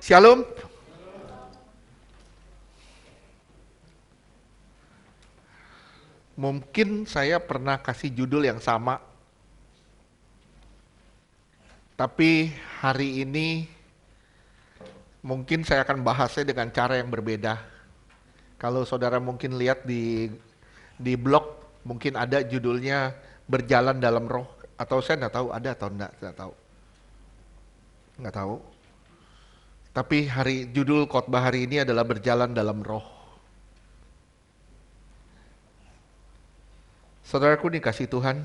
Shalom. Mungkin saya pernah kasih judul yang sama, tapi hari ini mungkin saya akan bahasnya dengan cara yang berbeda. Kalau saudara mungkin lihat di blog, mungkin ada judulnya Berjalan dalam Roh, atau saya nggak tahu ada atau nggak tahu. Nggak tahu. Tapi judul khotbah hari ini adalah Berjalan dalam Roh. Saudaraku dikasih Tuhan,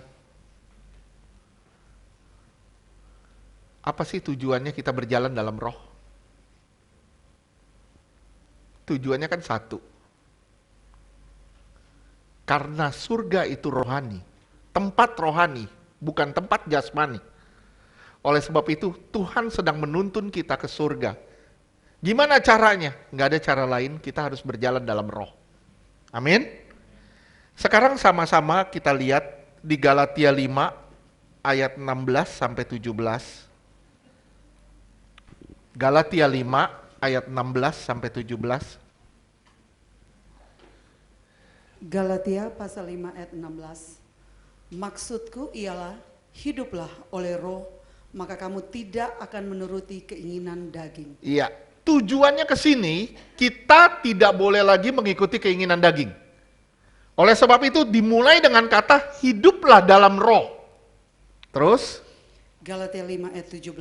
apa sih tujuannya kita berjalan dalam roh? Tujuannya kan satu. Karena surga itu rohani, tempat rohani, bukan tempat jasmani. Oleh sebab itu, Tuhan sedang menuntun kita ke surga. Gimana caranya? Nggak ada cara lain, kita harus berjalan dalam roh. Amin. Sekarang sama-sama kita lihat di Galatia 5 ayat 16 sampai 17. Galatia 5 ayat 16 sampai 17. Galatia pasal 5 ayat 16. Maksudku ialah hiduplah oleh roh, maka kamu tidak akan menuruti keinginan daging. Iya, tujuannya ke sini kita tidak boleh lagi mengikuti keinginan daging. Oleh sebab itu dimulai dengan kata hiduplah dalam roh. Terus Galatia 5 ayat 17.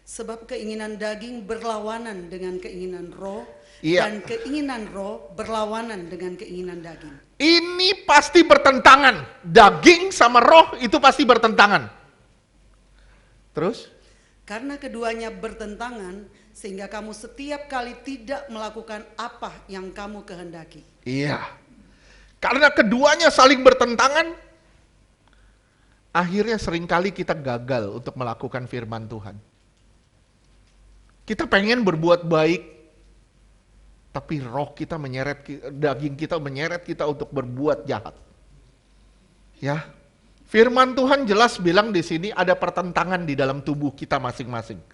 Sebab keinginan daging berlawanan dengan keinginan roh, iya, dan keinginan roh berlawanan dengan keinginan daging. Ini pasti bertentangan. Daging sama roh itu pasti bertentangan. Terus? Karena keduanya bertentangan, sehingga kamu setiap kali tidak melakukan apa yang kamu kehendaki. Iya. Karena keduanya saling bertentangan, akhirnya seringkali kita gagal untuk melakukan firman Tuhan. Kita pengen berbuat baik, tapi roh kita menyeret, daging kita menyeret kita untuk berbuat jahat. Ya, firman Tuhan jelas bilang di sini ada pertentangan di dalam tubuh kita masing-masing.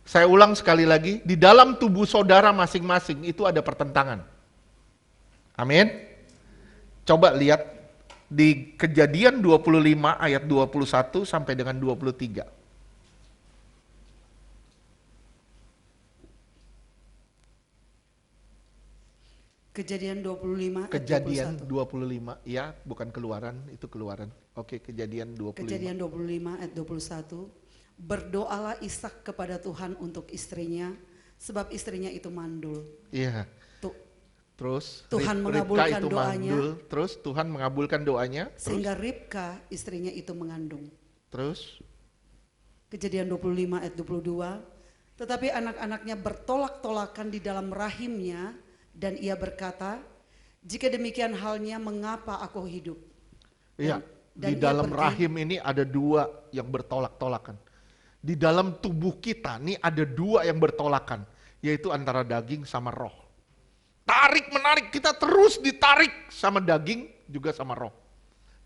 Saya ulang sekali lagi, di dalam tubuh saudara masing-masing itu ada pertentangan. Amin. Coba lihat di Kejadian 25 ayat 21 sampai dengan 23. Kejadian 25 ayat Kejadian 21. 25, ya, bukan keluaran, itu keluaran. Oke, Kejadian 25. Kejadian 25 ayat 21. Berdoalah Ishak kepada Tuhan untuk istrinya, sebab istrinya itu mandul. Iya. Tuh, Terus Tuhan Ribka mengabulkan itu doanya. mandul, terus Tuhan mengabulkan doanya. Sehingga Ribka istrinya itu mengandung. Terus Kejadian 25 ayat 22. Tetapi anak-anaknya bertolak-tolakan di dalam rahimnya, dan ia berkata, jika demikian halnya mengapa aku hidup? iya, Dan di ia dalam pergi. rahim ini ada dua yang bertolak-tolakan. Di dalam tubuh kita ini ada dua yang bertolakan, yaitu antara daging sama roh. Tarik menarik, kita terus ditarik sama daging juga sama roh.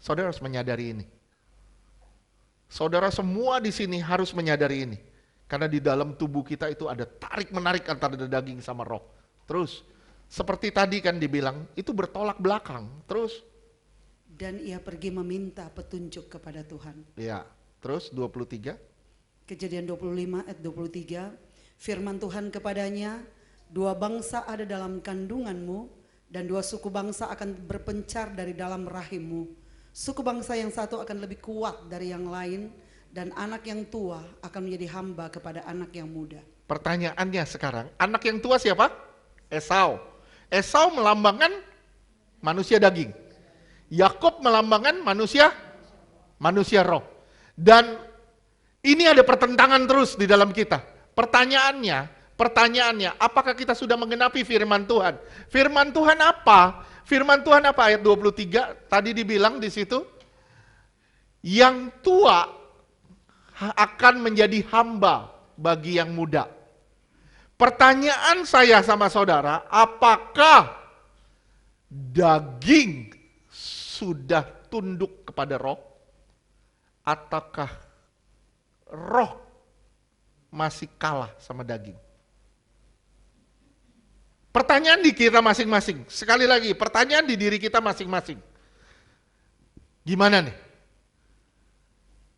Saudara harus menyadari ini. Saudara semua di sini harus menyadari ini. Karena di dalam tubuh kita itu ada tarik menarik antara daging sama roh. Terus seperti tadi kan dibilang itu bertolak belakang. Terus Dan ia pergi meminta petunjuk kepada Tuhan. ya, terus 23. Kejadian 25 ayat 23. Firman Tuhan kepadanya, dua bangsa ada dalam kandunganmu, dan dua suku bangsa akan berpencar dari dalam rahimmu. Suku bangsa yang satu akan lebih kuat dari yang lain, dan anak yang tua akan menjadi hamba kepada anak yang muda. Pertanyaannya sekarang, anak yang tua siapa? Esau. Esau melambangkan manusia daging. Yakub melambangkan manusia roh. Dan ini ada pertentangan terus di dalam kita. Pertanyaannya, apakah kita sudah menggenapi firman Tuhan? Firman Tuhan apa? Firman Tuhan apa? Ayat 23 tadi dibilang di situ, yang tua akan menjadi hamba bagi yang muda. Pertanyaan saya sama saudara, apakah daging sudah tunduk kepada roh? Ataukah roh masih kalah sama daging? Pertanyaan di kita masing-masing. Sekali lagi, pertanyaan di diri kita masing-masing. Gimana nih?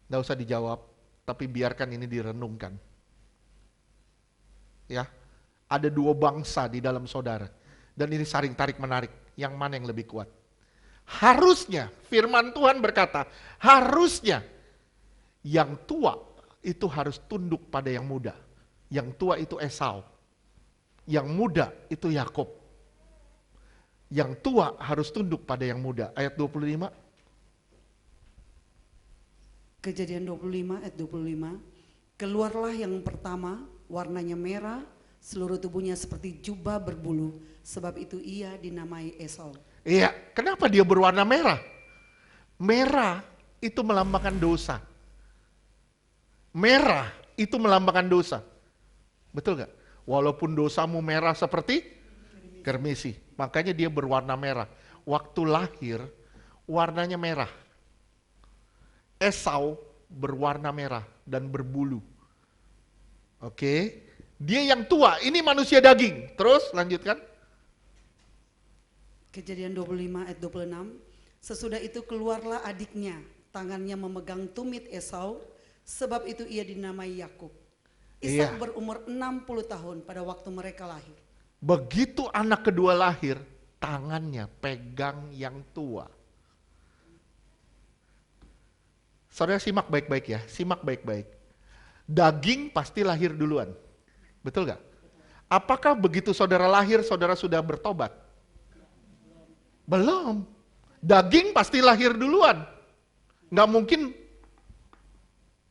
Nggak usah dijawab, tapi biarkan ini direnungkan. Ya, ada dua bangsa di dalam saudara. Dan ini saling tarik-menarik. Yang mana yang lebih kuat? Harusnya, firman Tuhan berkata, harusnya yang tua itu harus tunduk pada yang muda. Yang tua itu Esau. Yang muda itu Yakub. Yang tua harus tunduk pada yang muda. Ayat 25. Kejadian 25 ayat 25. Keluarlah yang pertama, warnanya merah, seluruh tubuhnya seperti jubah berbulu, sebab itu ia dinamai Esau. Iya, kenapa dia berwarna merah? Merah itu melambangkan dosa. Merah itu melambangkan dosa. Betul gak? Walaupun dosamu merah seperti kermisi. Makanya dia berwarna merah. Waktu lahir, warnanya merah. Esau berwarna merah dan berbulu. Oke. Dia yang tua, ini manusia daging. Terus lanjutkan. Kejadian 25 ayat 26. Sesudah itu keluarlah adiknya, tangannya memegang tumit Esau, sebab itu ia dinamai Yakub. Ishak berumur 60 tahun pada waktu mereka lahir. Begitu anak kedua lahir, tangannya pegang yang tua. Saudara simak baik-baik ya, simak baik-baik. Daging pasti lahir duluan, betul gak? Apakah begitu saudara lahir, saudara sudah bertobat? Belum. Daging pasti lahir duluan. Nggak mungkin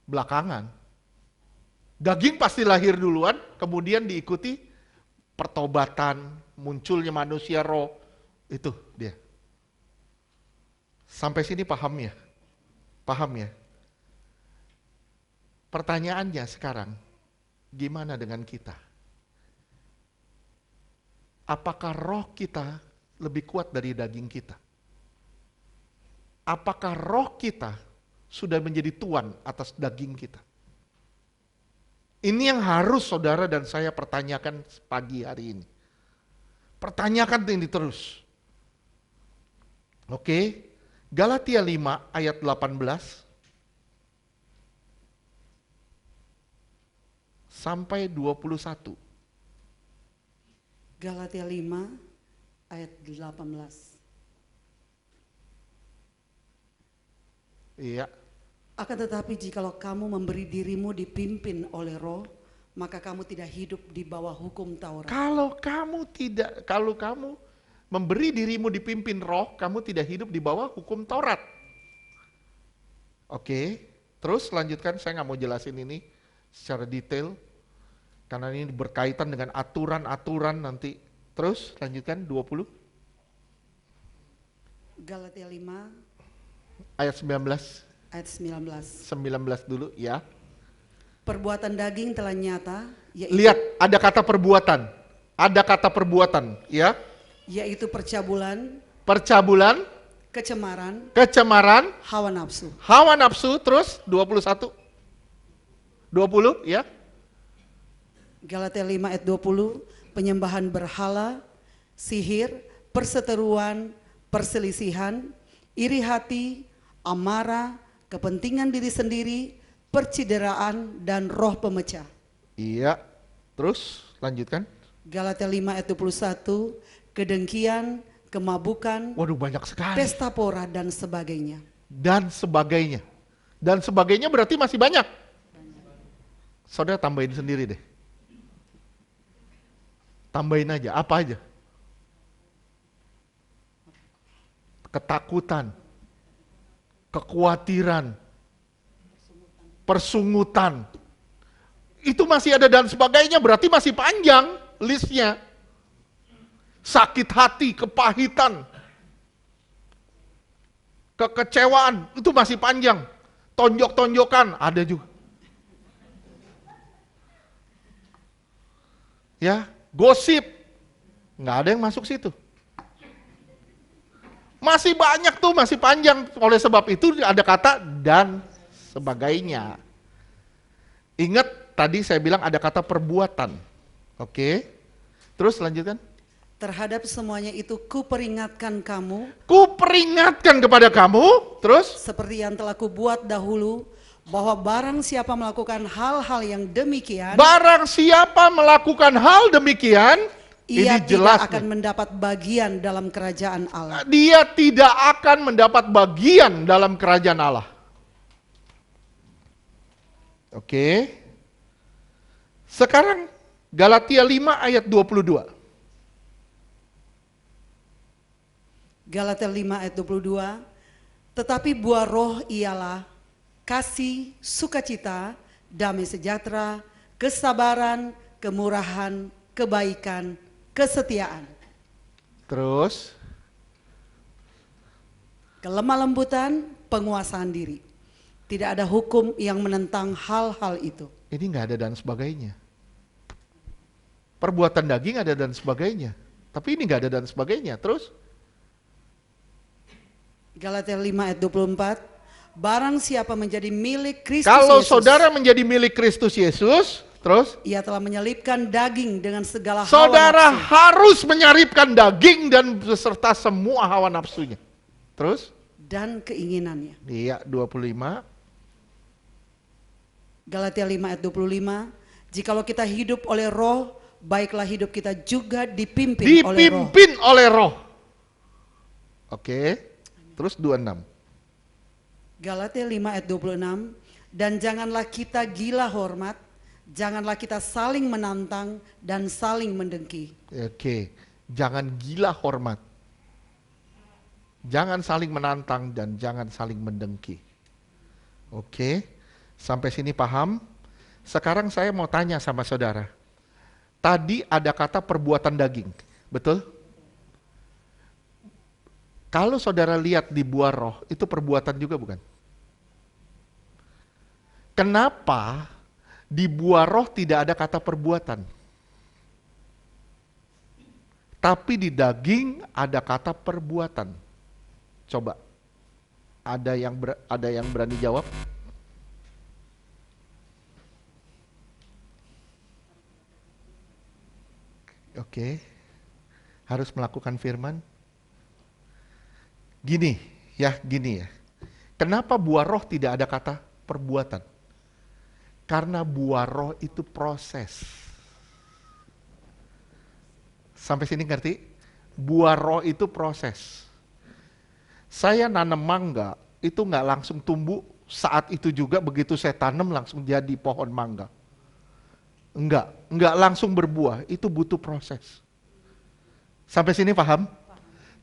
belakangan. Daging pasti lahir duluan, kemudian diikuti pertobatan, munculnya manusia roh. Itu dia. Sampai sini paham ya? Paham ya? Pertanyaannya sekarang, gimana dengan kita? Apakah roh kita lebih kuat dari daging kita? Apakah roh kita sudah menjadi tuan atas daging kita? Ini yang harus saudara dan saya pertanyakan pagi hari ini. Pertanyakan ini terus. Oke, Galatia 5 ayat 18 sampai 21. Galatia 5 ayat 18. Iya. Akan tetapi jikalau kamu memberi dirimu dipimpin oleh roh, maka kamu tidak hidup di bawah hukum Taurat. Kalau kamu memberi dirimu dipimpin roh, kamu tidak hidup di bawah hukum Taurat. Oke, terus lanjutkan, saya nggak mau jelasin ini secara detail, karena ini berkaitan dengan aturan-aturan nanti. Terus lanjutkan 20. Galatia 5 Ayat 19. ayat 19. 19 dulu ya. Perbuatan daging telah nyata, yaitu, Lihat, ada kata perbuatan. Ada kata perbuatan, ya. yaitu percabulan, Percabulan, kecemaran, hawa nafsu. hawa nafsu. Terus 21. 20 ya. Galatia 5 ayat 20, penyembahan berhala, sihir, perseteruan, perselisihan, iri hati, amarah, kepentingan diri sendiri, percideraan, dan roh pemecah. Iya. Terus lanjutkan. Galatia 5 ayat 21, kedengkian, kemabukan, Waduh, banyak sekali. pesta pora, dan sebagainya. Dan sebagainya. Dan sebagainya berarti masih banyak. Saudara tambahin sendiri deh. Tambahin aja, apa aja? Ketakutan, kekhawatiran, persungutan. Itu masih ada dan sebagainya, berarti masih panjang listnya. Sakit hati, kepahitan, kekecewaan, itu masih panjang. Tonjok-tonjokan, ada juga. Ya, gosip, nggak ada yang masuk situ. Masih banyak tuh, masih panjang. Oleh sebab itu ada kata dan sebagainya. Ingat tadi saya bilang ada kata perbuatan. Oke. Terus lanjutkan. Terhadap semuanya itu kuperingatkan kamu, Kuperingatkan kepada kamu, terus seperti yang telah kubuat dahulu, bahwa barang siapa melakukan hal-hal yang demikian, barang siapa melakukan hal demikian, ia ini jelas tidak akan nih. mendapat bagian dalam kerajaan Allah. Dia tidak akan mendapat bagian dalam kerajaan Allah. Oke. Sekarang Galatia 5 ayat 22. Galatia 5 ayat 22, tetapi buah roh ialah kasih, sukacita, damai sejahtera, kesabaran, kemurahan, kebaikan, kesetiaan, Terus kelemah lembutan, penguasaan diri. Tidak ada hukum yang menentang hal-hal itu. ini nggak ada dan sebagainya. Perbuatan daging ada dan sebagainya. Tapi ini nggak ada dan sebagainya. Terus Galatia 5 ayat 24, barang siapa menjadi milik Kristus kalau Yesus, saudara menjadi milik Kristus Yesus, terus ia telah menyelipkan daging dengan segala hawa saudara nafsu. harus menyaripkan daging dan beserta semua hawa nafsunya. Terus Dan keinginannya. iya 25. Galatia 5 ayat 25, jikalau kita hidup oleh roh, baiklah hidup kita juga dipimpin oleh roh. Dipimpin oleh roh. Oke. Terus 26. Galatia 5 ayat 26, dan janganlah kita gila hormat, janganlah kita saling menantang dan saling mendengki. Oke. Jangan gila hormat. Jangan saling menantang dan jangan saling mendengki. Oke. Sampai sini paham? Sekarang saya mau tanya sama saudara. Tadi ada kata perbuatan daging, betul? Kalau saudara lihat di buah roh, itu perbuatan juga bukan? Kenapa di buah roh tidak ada kata perbuatan? Tapi di daging ada kata perbuatan. Coba, ada yang berani jawab? Oke, harus melakukan firman. Gini ya. Kenapa buah roh tidak ada kata perbuatan? Karena buah roh itu proses. Sampai sini ngerti? Buah roh itu proses. Saya nanam mangga, itu nggak langsung tumbuh, saat itu juga begitu saya tanam langsung jadi pohon mangga. Enggak langsung berbuah, itu butuh proses. Sampai sini paham?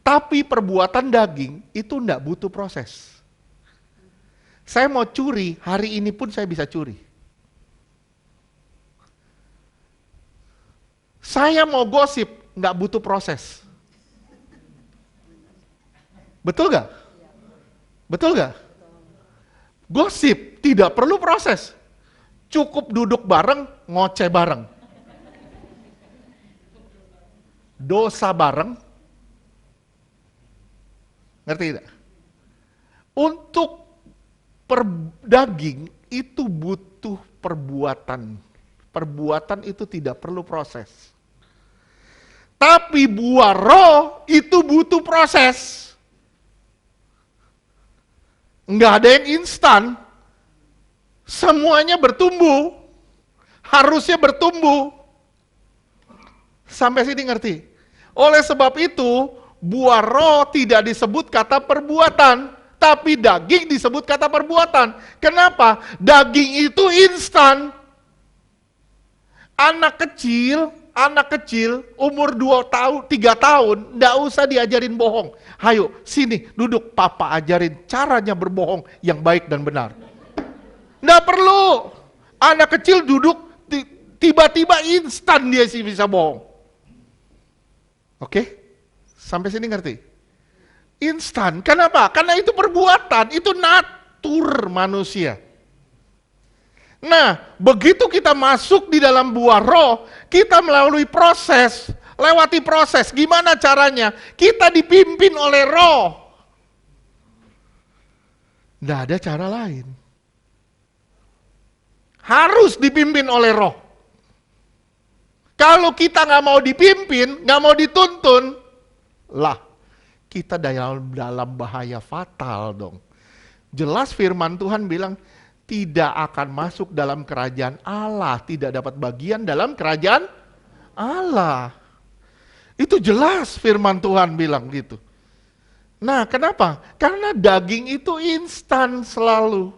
Tapi perbuatan daging itu enggak butuh proses. Saya mau curi, hari ini pun saya bisa curi. Saya mau gosip, enggak butuh proses. Betul gak? Betul gak? Gosip tidak perlu proses. Cukup duduk bareng, ngoceh bareng. Dosa bareng. Ngerti tidak? Untuk daging itu butuh perbuatan. Perbuatan itu tidak perlu proses. Tapi buah roh itu butuh proses. Enggak ada yang instan. Semuanya bertumbuh. Harusnya bertumbuh. Sampai sini ngerti? Oleh sebab itu, buah roh tidak disebut kata perbuatan, tapi daging disebut kata perbuatan. Kenapa? Daging itu instan. Anak kecil umur 2 tahun, 3 tahun, enggak usah diajarin bohong. Hayo, sini duduk, papa ajarin caranya berbohong yang baik dan benar. Enggak perlu. Anak kecil duduk, tiba-tiba instan dia sih bisa bohong. Oke? Sampai sini ngerti? Instan. Kenapa? Karena itu perbuatan, itu natur manusia. Nah, begitu kita masuk di dalam buah roh, kita melalui proses, lewati proses. Gimana caranya? Kita dipimpin oleh roh. Nggak ada cara lain. Harus dipimpin oleh roh. Kalau kita nggak mau dipimpin, nggak mau dituntun, lah kita dalam bahaya fatal dong. Jelas firman Tuhan bilang, tidak akan masuk dalam kerajaan Allah, tidak dapat bagian dalam kerajaan Allah. Itu jelas firman Tuhan bilang gitu. Nah, kenapa? Karena daging itu instan selalu.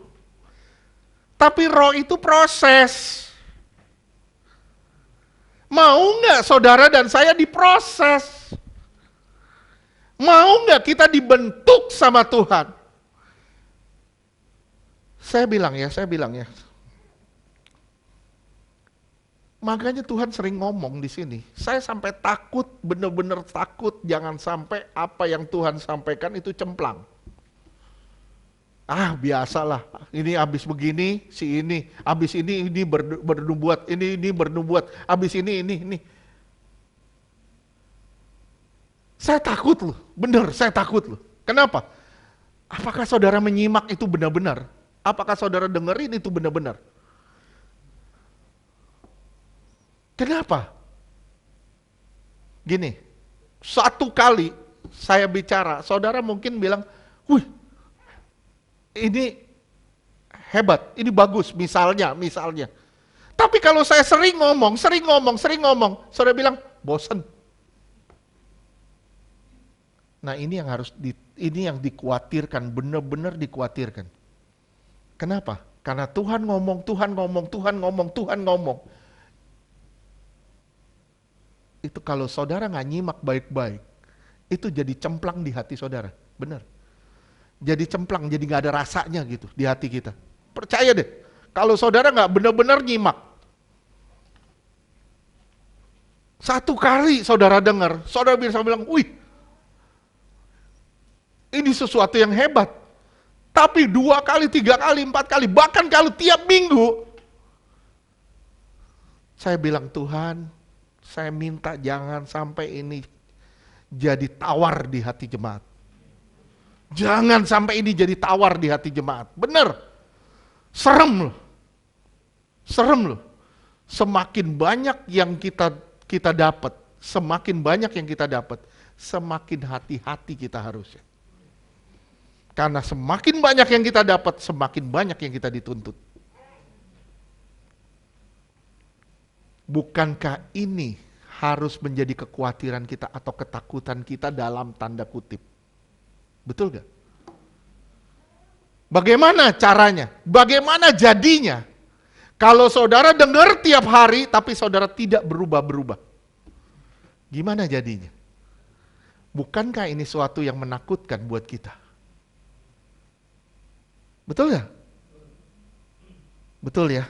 Tapi roh itu proses. Mau nggak saudara dan saya diproses? Mau nggak kita dibentuk sama Tuhan? Saya bilang ya. Makanya Tuhan sering ngomong di sini. Saya sampai takut, benar-benar takut jangan sampai apa yang Tuhan sampaikan itu cemplang. Ah, biasalah. Ini habis begini, si ini, habis ini bernubuat, ini bernubuat, habis ini. Saya takut loh, benar saya takut loh. Kenapa? Apakah saudara menyimak itu benar-benar? Apakah saudara dengerin itu benar-benar? Kenapa? Gini, satu kali saya bicara, saudara mungkin bilang, wih, ini hebat, ini bagus, misalnya. Tapi kalau saya sering ngomong, saudara bilang, bosen. Nah ini yang dikhawatirkan, benar-benar dikhawatirkan. Kenapa? Karena Tuhan ngomong. Itu kalau saudara nggak nyimak baik-baik, itu jadi cemplang di hati saudara, benar. Jadi cemplang, jadi nggak ada rasanya gitu di hati kita. Percaya deh, kalau saudara nggak benar-benar nyimak, satu kali saudara dengar, saudara bisa bilang, wih, ini sesuatu yang hebat. Tapi 2 kali, 3 kali, 4 kali, bahkan kalau tiap minggu, saya bilang, Tuhan, saya minta jangan sampai ini jadi tawar di hati jemaat. Jangan sampai ini jadi tawar di hati jemaat. Bener. Serem loh. Semakin banyak yang kita dapat, semakin hati-hati kita harusnya. Karena semakin banyak yang kita dapat, semakin banyak yang kita dituntut. Bukankah ini harus menjadi kekhawatiran kita atau ketakutan kita dalam tanda kutip? Betul gak? Bagaimana caranya? Bagaimana jadinya? Kalau saudara dengar tiap hari tapi saudara tidak berubah-berubah. Gimana jadinya? Bukankah ini suatu yang menakutkan buat kita? Betul gak? Betul ya?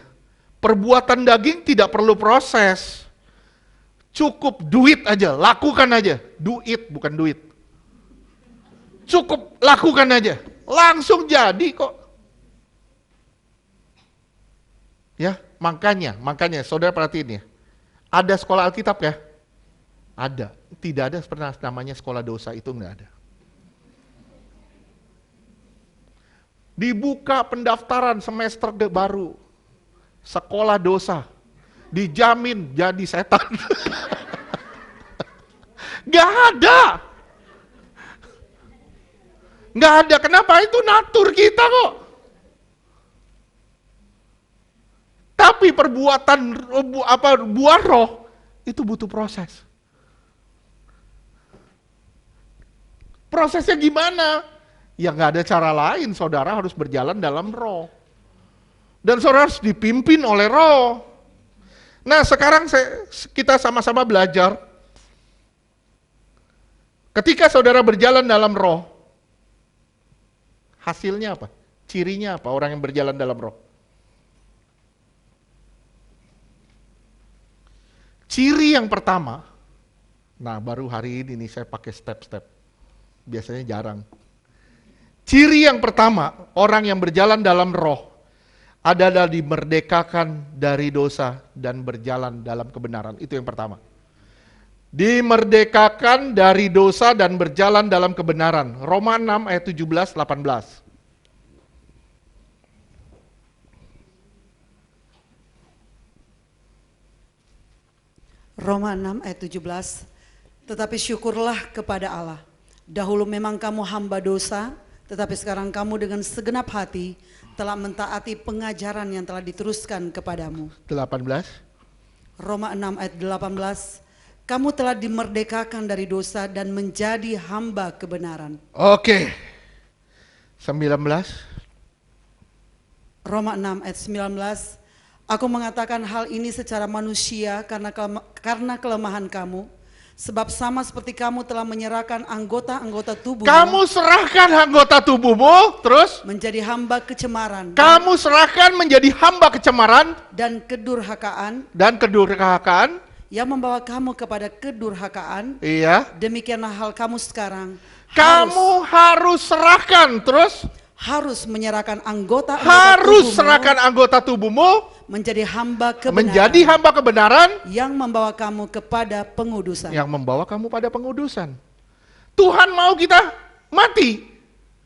Perbuatan daging tidak perlu proses. Cukup duit aja, lakukan aja. Bukan duit. Cukup lakukan aja. Langsung jadi kok. Ya, makanya saudara perhatiin ya. Ada sekolah Alkitab ya? Ada. Tidak ada pernah namanya sekolah dosa, itu enggak ada. Dibuka pendaftaran semester baru. Sekolah dosa, dijamin jadi setan. Gak ada. Kenapa? Itu natur kita kok. Tapi perbuatan buah roh itu butuh proses. Prosesnya gimana? Ya nggak ada cara lain, saudara harus berjalan dalam roh. Dan saudara harus dipimpin oleh roh. Nah sekarang kita sama-sama belajar. Ketika saudara berjalan dalam roh, hasilnya apa? Cirinya apa orang yang berjalan dalam roh? Ciri yang pertama, nah baru hari ini nih saya pakai step-step. Biasanya jarang. Ciri yang pertama, orang yang berjalan dalam roh adalah dimerdekakan dari dosa dan berjalan dalam kebenaran. Itu yang pertama. Dimerdekakan dari dosa dan berjalan dalam kebenaran. Roma 6 ayat 17-18. Roma 6 ayat 17. Tetapi syukurlah kepada Allah. Dahulu memang kamu hamba dosa, tetapi sekarang kamu dengan segenap hati telah mentaati pengajaran yang telah diteruskan kepadamu. 18. Roma 6 ayat 18. Kamu telah dimerdekakan dari dosa dan menjadi hamba kebenaran. Oke. 19. Roma 6 ayat 19. Aku mengatakan hal ini secara manusia karena kelemahan kamu. Sebab sama seperti kamu telah menyerahkan anggota-anggota tubuhmu. Kamu serahkan anggota tubuhmu, terus? Menjadi hamba kecemaran. Kamu serahkan menjadi hamba kecemaran. Dan kedurhakaan. Dan kedurhakaan. Yang membawa kamu kepada kedurhakaan. Iya. Demikianlah hal kamu sekarang. Kamu harus serahkan, terus? Harus menyerahkan anggota serahkan anggota tubuhmu menjadi hamba kebenaran. Menjadi hamba kebenaran yang membawa kamu kepada pengudusan. Yang membawa kamu pada pengudusan. Tuhan mau kita mati.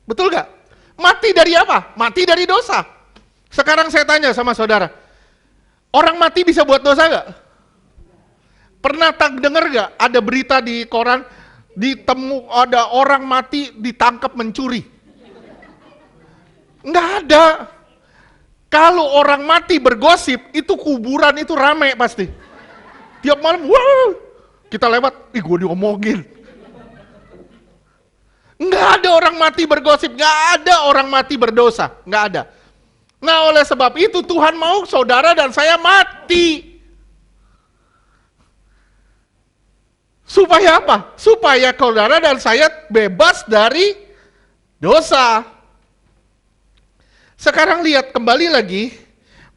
Betul gak? Mati dari apa? Mati dari dosa. Sekarang saya tanya sama saudara. Orang mati bisa buat dosa gak? Pernah dengar gak ada berita di koran ada orang mati ditangkap mencuri? Nggak ada. Kalau orang mati bergosip, itu kuburan itu rame pasti. Tiap malam, wah, kita lewat, gue diomongin. Nggak ada orang mati bergosip, nggak ada orang mati berdosa, nggak ada. Nah oleh sebab itu Tuhan mau saudara dan saya mati. Supaya apa? Supaya saudara dan saya bebas dari dosa. Sekarang lihat kembali lagi,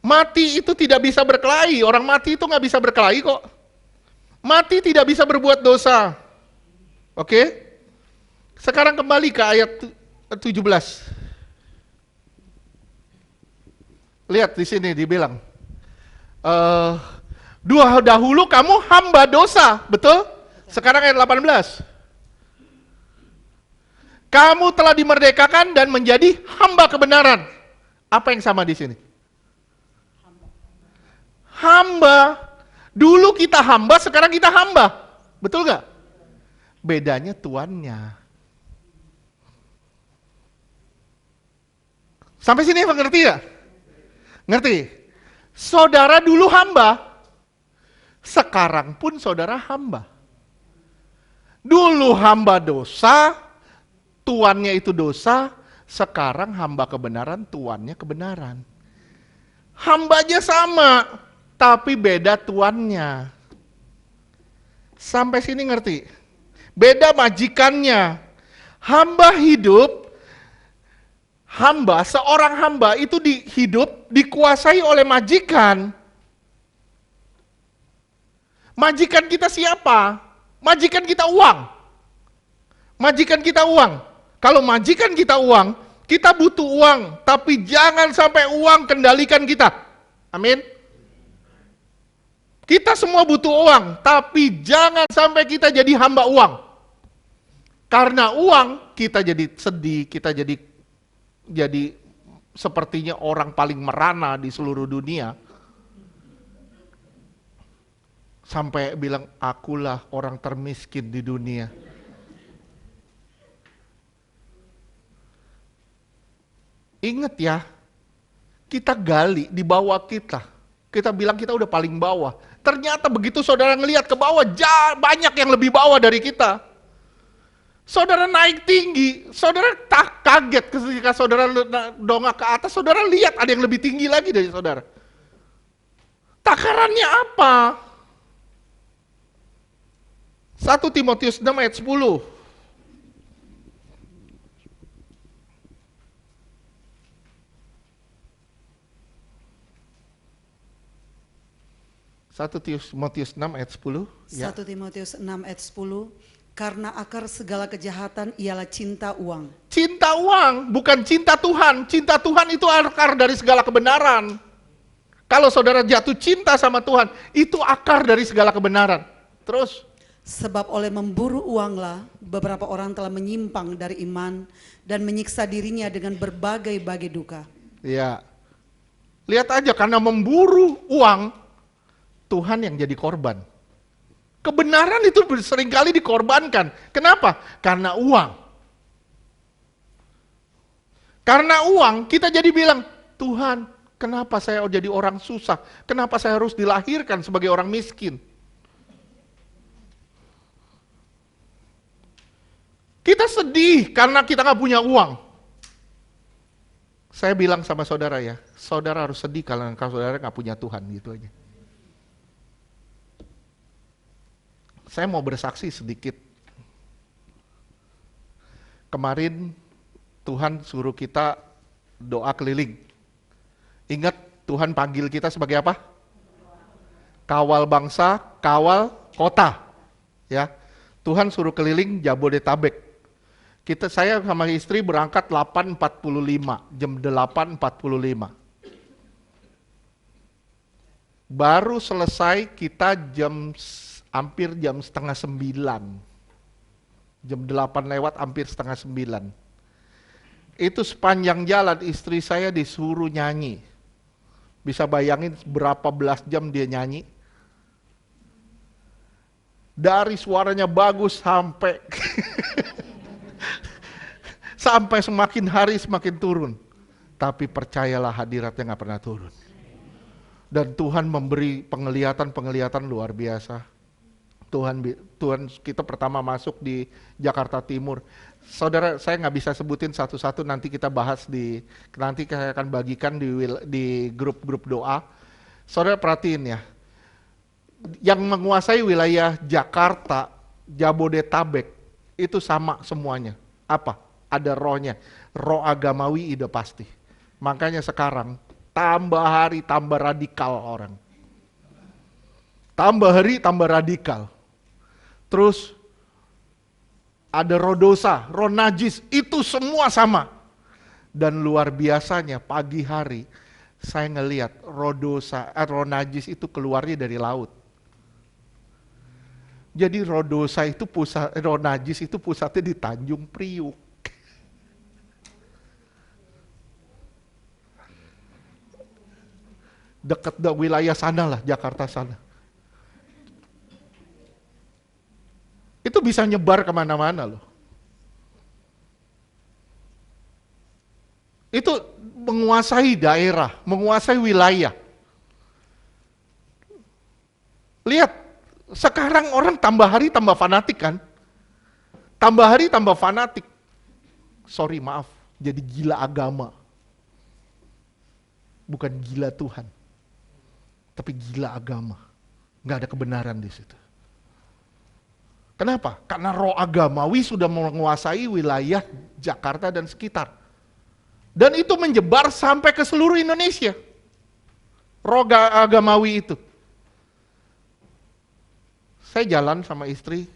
mati itu tidak bisa berkelahi. Orang mati itu nggak bisa berkelahi kok. Mati tidak bisa berbuat dosa. Oke? Sekarang kembali ke ayat 17. Lihat di sini dibilang, dahulu kamu hamba dosa, betul? Sekarang ayat 18. Kamu telah dimerdekakan dan menjadi hamba kebenaran. Apa yang sama di sini? Hamba. Dulu kita hamba, sekarang kita hamba. Betul gak? Bedanya tuannya. Sampai sini ngerti gak? Ngerti? Saudara dulu hamba, sekarang pun saudara hamba. Dulu hamba dosa, tuannya itu dosa, sekarang hamba kebenaran, tuannya kebenaran. Hambanya sama, tapi beda tuannya. Sampai sini ngerti? Beda majikannya. Hamba hidup, seorang hamba itu hidup dikuasai oleh majikan. Majikan kita siapa? Majikan kita uang. Majikan kita uang. Kalau majikan kita uang, kita butuh uang, tapi jangan sampai uang kendalikan kita. Amin. Kita semua butuh uang, tapi jangan sampai kita jadi hamba uang. Karena uang, kita jadi sedih, kita jadi sepertinya orang paling merana di seluruh dunia. Sampai bilang, akulah orang termiskin di dunia. Ingat ya, kita gali di bawah kita. Kita bilang kita udah paling bawah. Ternyata begitu saudara ngelihat ke bawah, banyak yang lebih bawah dari kita. Saudara naik tinggi, saudara tak kaget ketika saudara dongak ke atas, saudara lihat ada yang lebih tinggi lagi dari saudara. Takarannya apa? 1 Timotius 6 ayat 10. 1 Timotius 6 ayat 10. 1 Timotius 6 ayat 10. Karena akar segala kejahatan ialah cinta uang. Cinta uang, bukan cinta Tuhan. Cinta Tuhan itu akar dari segala kebenaran. Kalau saudara jatuh cinta sama Tuhan, itu akar dari segala kebenaran. Terus. Sebab oleh memburu uanglah beberapa orang telah menyimpang dari iman dan menyiksa dirinya dengan berbagai-bagai duka. Ya. Lihat aja, karena memburu uang, Tuhan yang jadi korban. Kebenaran itu seringkali dikorbankan. Kenapa? Karena uang. Karena uang, kita jadi bilang, Tuhan, kenapa saya jadi orang susah? Kenapa saya harus dilahirkan sebagai orang miskin? Kita sedih karena kita nggak punya uang. Saya bilang sama saudara ya, saudara harus sedih kalau saudara nggak punya Tuhan, gitu aja. Saya mau bersaksi sedikit. Kemarin Tuhan suruh kita doa keliling. Ingat Tuhan panggil kita sebagai apa? Kawal bangsa, kawal kota. Ya, Tuhan suruh keliling Jabodetabek. Saya sama istri berangkat 8.45, jam 8.45. Baru selesai kita hampir jam setengah 9. Jam 8 lewat hampir setengah 9. Itu sepanjang jalan istri saya disuruh nyanyi. Bisa bayangin berapa belas jam dia nyanyi? Dari suaranya bagus sampai sampai semakin hari semakin turun. Tapi percayalah hadiratnya nggak pernah turun. Dan Tuhan memberi penglihatan luar biasa. Tuhan kita pertama masuk di Jakarta Timur. Saudara, saya nggak bisa sebutin satu-satu, nanti kita bahas nanti saya akan bagikan di grup-grup doa. Saudara perhatiin ya, yang menguasai wilayah Jakarta, Jabodetabek, itu sama semuanya. Apa? Ada rohnya, roh agamawi ide pasti. Makanya sekarang tambah hari tambah radikal orang. Tambah hari tambah radikal. Terus ada roh dosa, roh najis, itu semua sama. Dan luar biasanya pagi hari saya ngelihat roh najis itu keluarnya dari laut. Jadi roh najis itu pusatnya di Tanjung Priuk. Dekat wilayah sana lah, Jakarta sana. Itu bisa nyebar kemana-mana loh. Itu menguasai daerah, menguasai wilayah. Lihat, sekarang orang tambah hari tambah fanatik kan? Tambah hari tambah fanatik. Sorry, maaf, jadi gila agama. Bukan gila Tuhan. Tapi gila agama. Nggak ada kebenaran di situ. Kenapa? Karena roh agamawi sudah menguasai wilayah Jakarta dan sekitar. Dan itu menyebar sampai ke seluruh Indonesia. Roh agamawi itu. Saya jalan sama istri,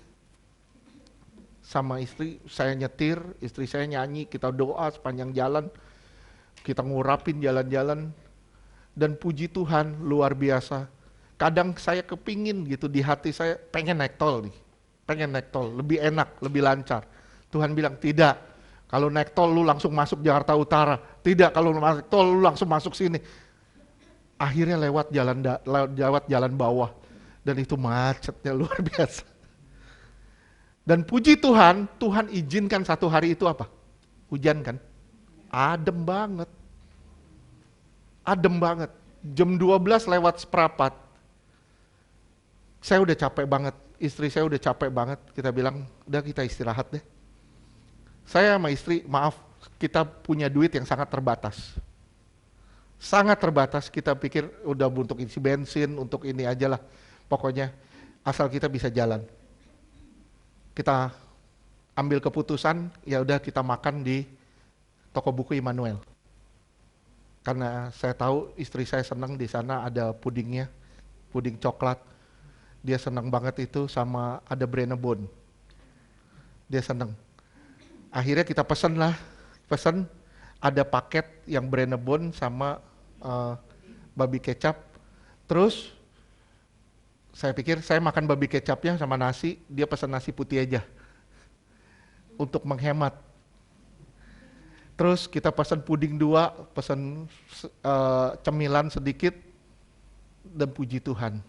saya nyetir, istri saya nyanyi, kita doa sepanjang jalan, kita ngurapin jalan-jalan, dan puji Tuhan luar biasa. Kadang saya kepingin gitu di hati saya, pengen naik tol, lebih enak, lebih lancar. Tuhan bilang tidak, kalau naik tol lu langsung masuk Jakarta Utara, tidak, kalau naik tol lu langsung masuk sini. Akhirnya lewat jalan bawah, dan itu macetnya luar biasa. Dan puji Tuhan, Tuhan izinkan satu hari itu apa? Hujan kan? Adem banget. Jam 12 lewat seperempat. Saya udah capek banget, istri saya udah capek banget. Kita bilang, udah kita istirahat deh. Saya sama istri, maaf, kita punya duit yang sangat terbatas. Sangat terbatas, kita pikir udah untuk isi bensin, untuk ini aja lah. Pokoknya asal kita bisa jalan. Kita ambil keputusan, ya udah kita makan di toko buku Immanuel. Karena saya tahu istri saya senang di sana ada pudingnya, puding coklat. Dia senang banget itu, sama ada Brennebon. Dia senang. Akhirnya kita pesen ada paket yang Brennebon sama babi kecap. Terus saya pikir saya makan babi kecapnya sama nasi, dia pesan nasi putih aja untuk menghemat. Terus kita pesan puding 2, pesan cemilan sedikit, dan puji Tuhan.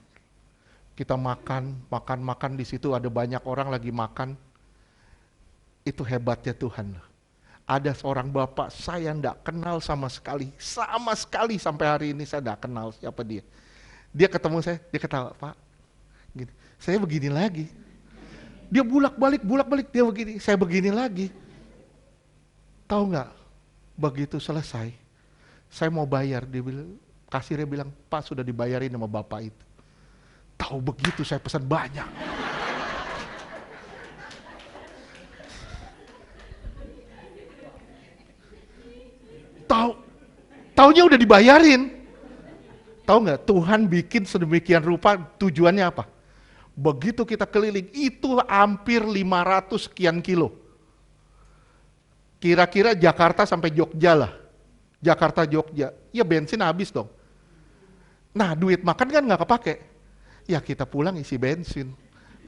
Kita makan di situ ada banyak orang lagi makan. Itu hebatnya Tuhan. Ada seorang bapak saya enggak kenal sama sekali sampai hari ini saya enggak kenal siapa dia. Dia ketemu saya, dia ketawa, Pak, gini, saya begini lagi. Dia bolak-balik, dia begini, saya begini lagi. Tahu nggak? Begitu selesai, saya mau bayar, dia bilang, kasirnya bilang, Pak sudah dibayarin sama bapak itu. Tahu begitu saya pesan banyak. Taunya udah dibayarin. Tahu nggak? Tuhan bikin sedemikian rupa, tujuannya apa? Begitu kita keliling, itu hampir 500 sekian kilo. Kira-kira Jakarta sampai Jogja lah. Jakarta Jogja, ya bensin habis dong. Nah duit makan kan nggak kepake. Ya kita pulang isi bensin,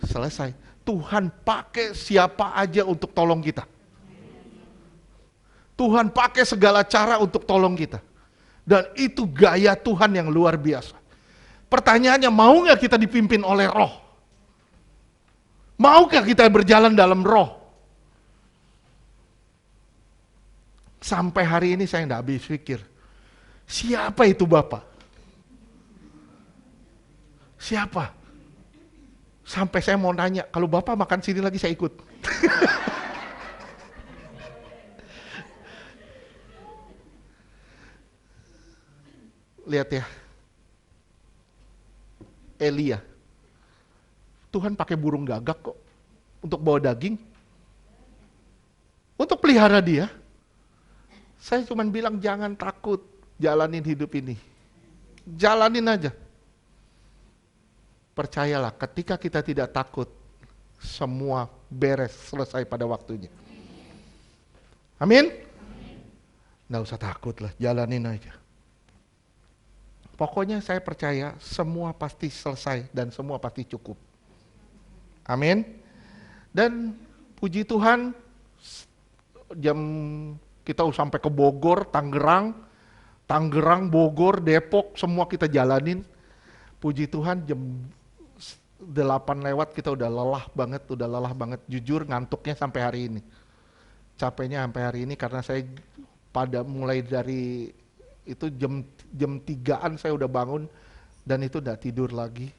selesai. Tuhan pakai siapa aja untuk tolong kita. Tuhan pakai segala cara untuk tolong kita. Dan itu gaya Tuhan yang luar biasa. Pertanyaannya, mau nggak kita dipimpin oleh Roh? Maukah kita berjalan dalam Roh? Sampai hari ini saya nggak habis pikir, siapa itu Bapak? Siapa? Sampai saya mau nanya, kalau Bapak makan sini lagi saya ikut. Lihat ya, Elia. Tuhan pakai burung gagak kok untuk bawa daging. Untuk pelihara dia. Saya cuma bilang jangan takut, jalanin hidup ini. Jalanin aja. Percayalah, ketika kita tidak takut, semua beres, selesai pada waktunya. Amin? Nggak usah takut lah, jalanin aja. Pokoknya saya percaya semua pasti selesai dan semua pasti cukup. Amin. Dan puji Tuhan, jam kita sampai ke Bogor, Tangerang, Bogor, Depok, semua kita jalanin. Puji Tuhan jam 8 lewat kita udah lelah banget. Jujur ngantuknya sampai hari ini. Capeknya sampai hari ini karena saya pada mulai dari itu jam 3-an saya udah bangun dan itu udah tidur lagi.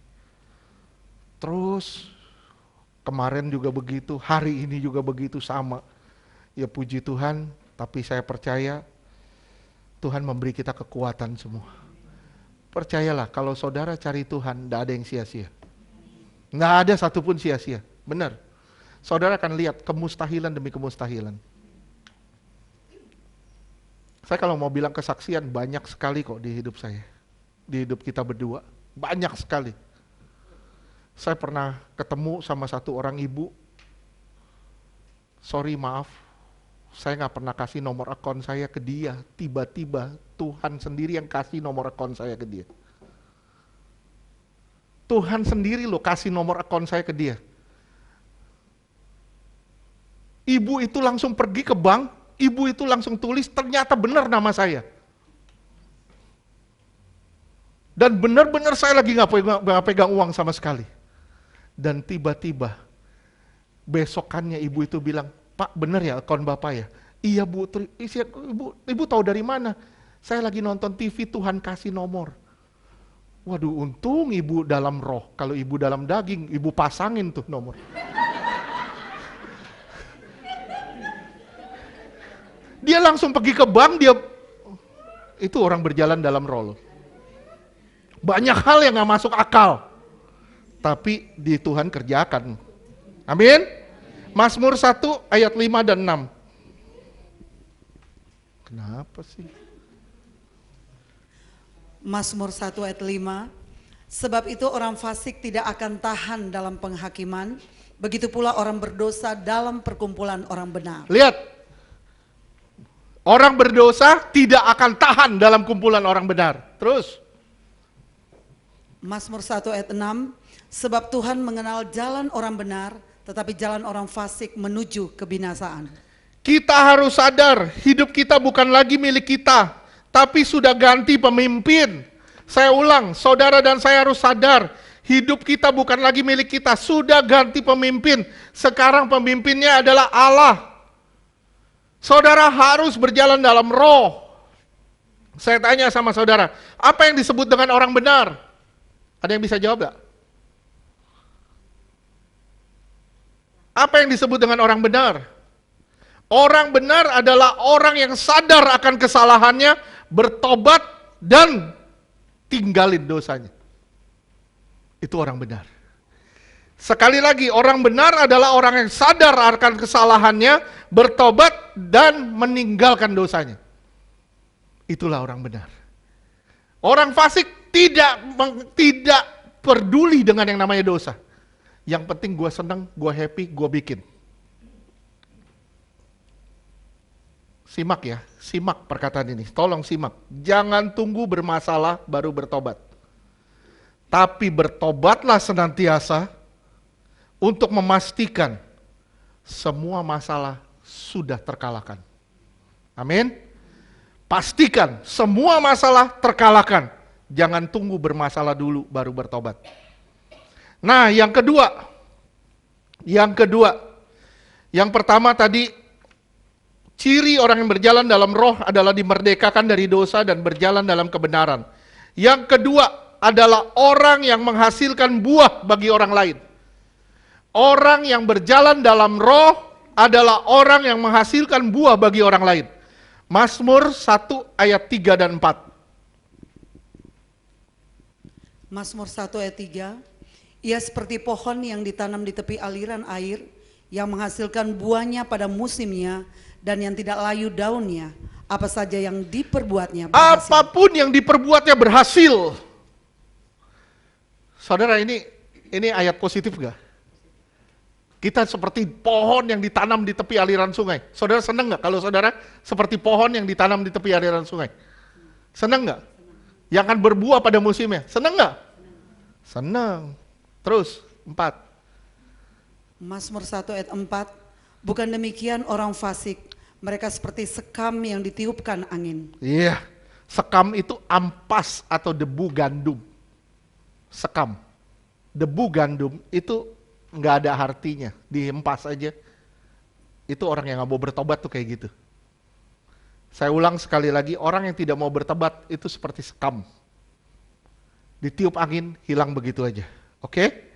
Terus kemarin juga begitu, hari ini juga begitu sama. Ya puji Tuhan, tapi saya percaya Tuhan memberi kita kekuatan semua. Percayalah kalau saudara cari Tuhan, tidak ada yang sia-sia. Nggak ada satupun sia-sia, benar. Saudara akan lihat kemustahilan demi kemustahilan. Saya kalau mau bilang kesaksian, banyak sekali kok di hidup saya. Di hidup kita berdua, banyak sekali. Saya pernah ketemu sama satu orang ibu, sorry maaf, saya nggak pernah kasih nomor akun saya ke dia. Tiba-tiba Tuhan sendiri yang kasih nomor akun saya ke dia. Tuhan sendiri loh kasih nomor akun saya ke dia. Ibu itu langsung pergi ke bank, ibu itu langsung tulis, ternyata benar nama saya. Dan benar-benar saya lagi nggak pegang uang sama sekali. Dan tiba-tiba besokannya ibu itu bilang, Pak benar ya akun Bapak ya? Iya Bu, ibu tahu dari mana? Saya lagi nonton TV, Tuhan kasih nomor. Waduh untung ibu dalam roh, kalau ibu dalam daging, ibu pasangin tuh nomor. Dia langsung pergi ke bank, itu orang berjalan dalam roh loh. Banyak hal yang gak masuk akal, tapi di Tuhan kerjakan. Amin. Mazmur 1 ayat 5 dan 6. Kenapa sih? Mazmur 1 ayat 5. Sebab itu orang fasik tidak akan tahan dalam penghakiman, begitu pula orang berdosa dalam perkumpulan orang benar. Lihat, orang berdosa tidak akan tahan dalam kumpulan orang benar. Terus. Mazmur 1 ayat 6. Sebab Tuhan mengenal jalan orang benar, tetapi jalan orang fasik menuju kebinasaan. Kita harus sadar, hidup kita bukan lagi milik kita, tapi sudah ganti pemimpin. Saya ulang, saudara dan saya harus sadar, Hidup kita bukan lagi milik kita, sudah ganti pemimpin. Sekarang pemimpinnya adalah Allah. Saudara harus berjalan dalam roh. Saya tanya sama saudara, apa yang disebut dengan orang benar? Ada yang bisa jawab gak? Apa yang disebut dengan orang benar? Orang benar adalah orang yang sadar akan kesalahannya, bertobat, dan tinggalin dosanya. Itu orang benar. Sekali lagi, orang benar adalah orang yang sadar akan kesalahannya, bertobat, dan meninggalkan dosanya. Itulah orang benar. Orang fasik tidak peduli dengan yang namanya dosa. Yang penting gue senang, gue happy, gue bikin. Simak ya, simak perkataan ini. Tolong simak. Jangan tunggu bermasalah baru bertobat. Tapi bertobatlah senantiasa untuk memastikan semua masalah sudah terkalahkan. Amin. Pastikan semua masalah terkalahkan. Jangan tunggu bermasalah dulu baru bertobat. Nah, yang kedua. Yang pertama tadi, ciri orang yang berjalan dalam roh adalah dimerdekakan dari dosa dan berjalan dalam kebenaran. Yang kedua adalah orang yang menghasilkan buah bagi orang lain. Orang yang berjalan dalam roh adalah orang yang menghasilkan buah bagi orang lain. Mazmur 1 ayat 3 dan 4. Mazmur 1 ayat 3. Ia seperti pohon yang ditanam di tepi aliran air, yang menghasilkan buahnya pada musimnya, dan yang tidak layu daunnya. Apa saja yang diperbuatnya berhasil. Apapun yang diperbuatnya berhasil. Saudara, ini ayat positif gak? Kita seperti pohon yang ditanam di tepi aliran sungai. Saudara senang gak kalau saudara seperti pohon yang ditanam di tepi aliran sungai? Senang gak? Yang akan berbuah pada musimnya. Senang gak? Senang. Terus, 4. Mazmur 1 ayat 4. Bukan demikian orang fasik, mereka seperti sekam yang ditiupkan angin. Iya, sekam itu ampas atau debu gandum. Sekam, debu gandum itu nggak ada artinya, dihempas aja. Itu orang yang nggak mau bertobat tuh kayak gitu. Saya ulang sekali lagi, orang yang tidak mau bertobat itu seperti sekam. Ditiup angin, hilang begitu aja. Oke?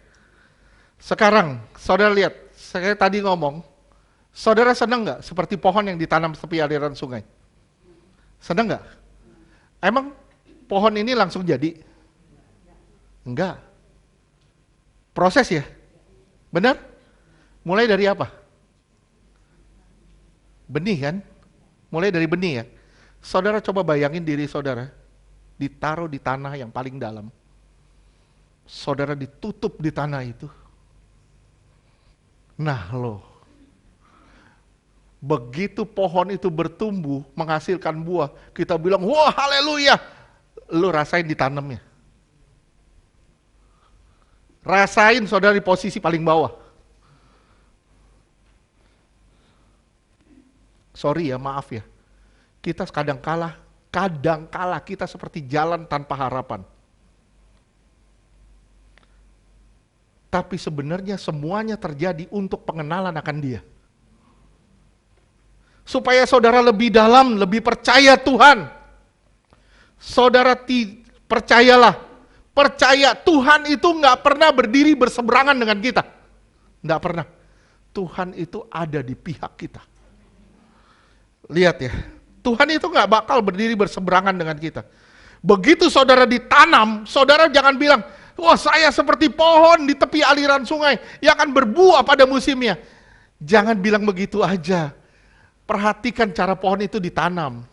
Sekarang, saudara lihat, saya tadi ngomong, saudara senang nggak seperti pohon yang ditanam tepi aliran sungai? Senang nggak? Emang pohon ini langsung jadi? Enggak. Proses ya? Benar? Mulai dari apa? Benih kan? Mulai dari benih ya? Saudara coba bayangin diri saudara, ditaruh di tanah yang paling dalam. Saudara ditutup di tanah itu. Nah loh, begitu pohon itu bertumbuh, menghasilkan buah, kita bilang, wah haleluya. Lu rasain ditanamnya. Rasain saudara di posisi paling bawah. Sorry ya, maaf ya. Kita kadang kala kita seperti jalan tanpa harapan. Tapi sebenarnya semuanya terjadi untuk pengenalan akan Dia. Supaya saudara lebih dalam, lebih percaya Tuhan. Saudara percaya Tuhan itu nggak pernah berdiri berseberangan dengan kita. Nggak pernah. Tuhan itu ada di pihak kita. Lihat ya, Tuhan itu nggak bakal berdiri berseberangan dengan kita. Begitu saudara ditanam, saudara jangan bilang, wah saya seperti pohon di tepi aliran sungai yang akan berbuah pada musimnya. Jangan bilang begitu aja. Perhatikan cara pohon itu ditanam.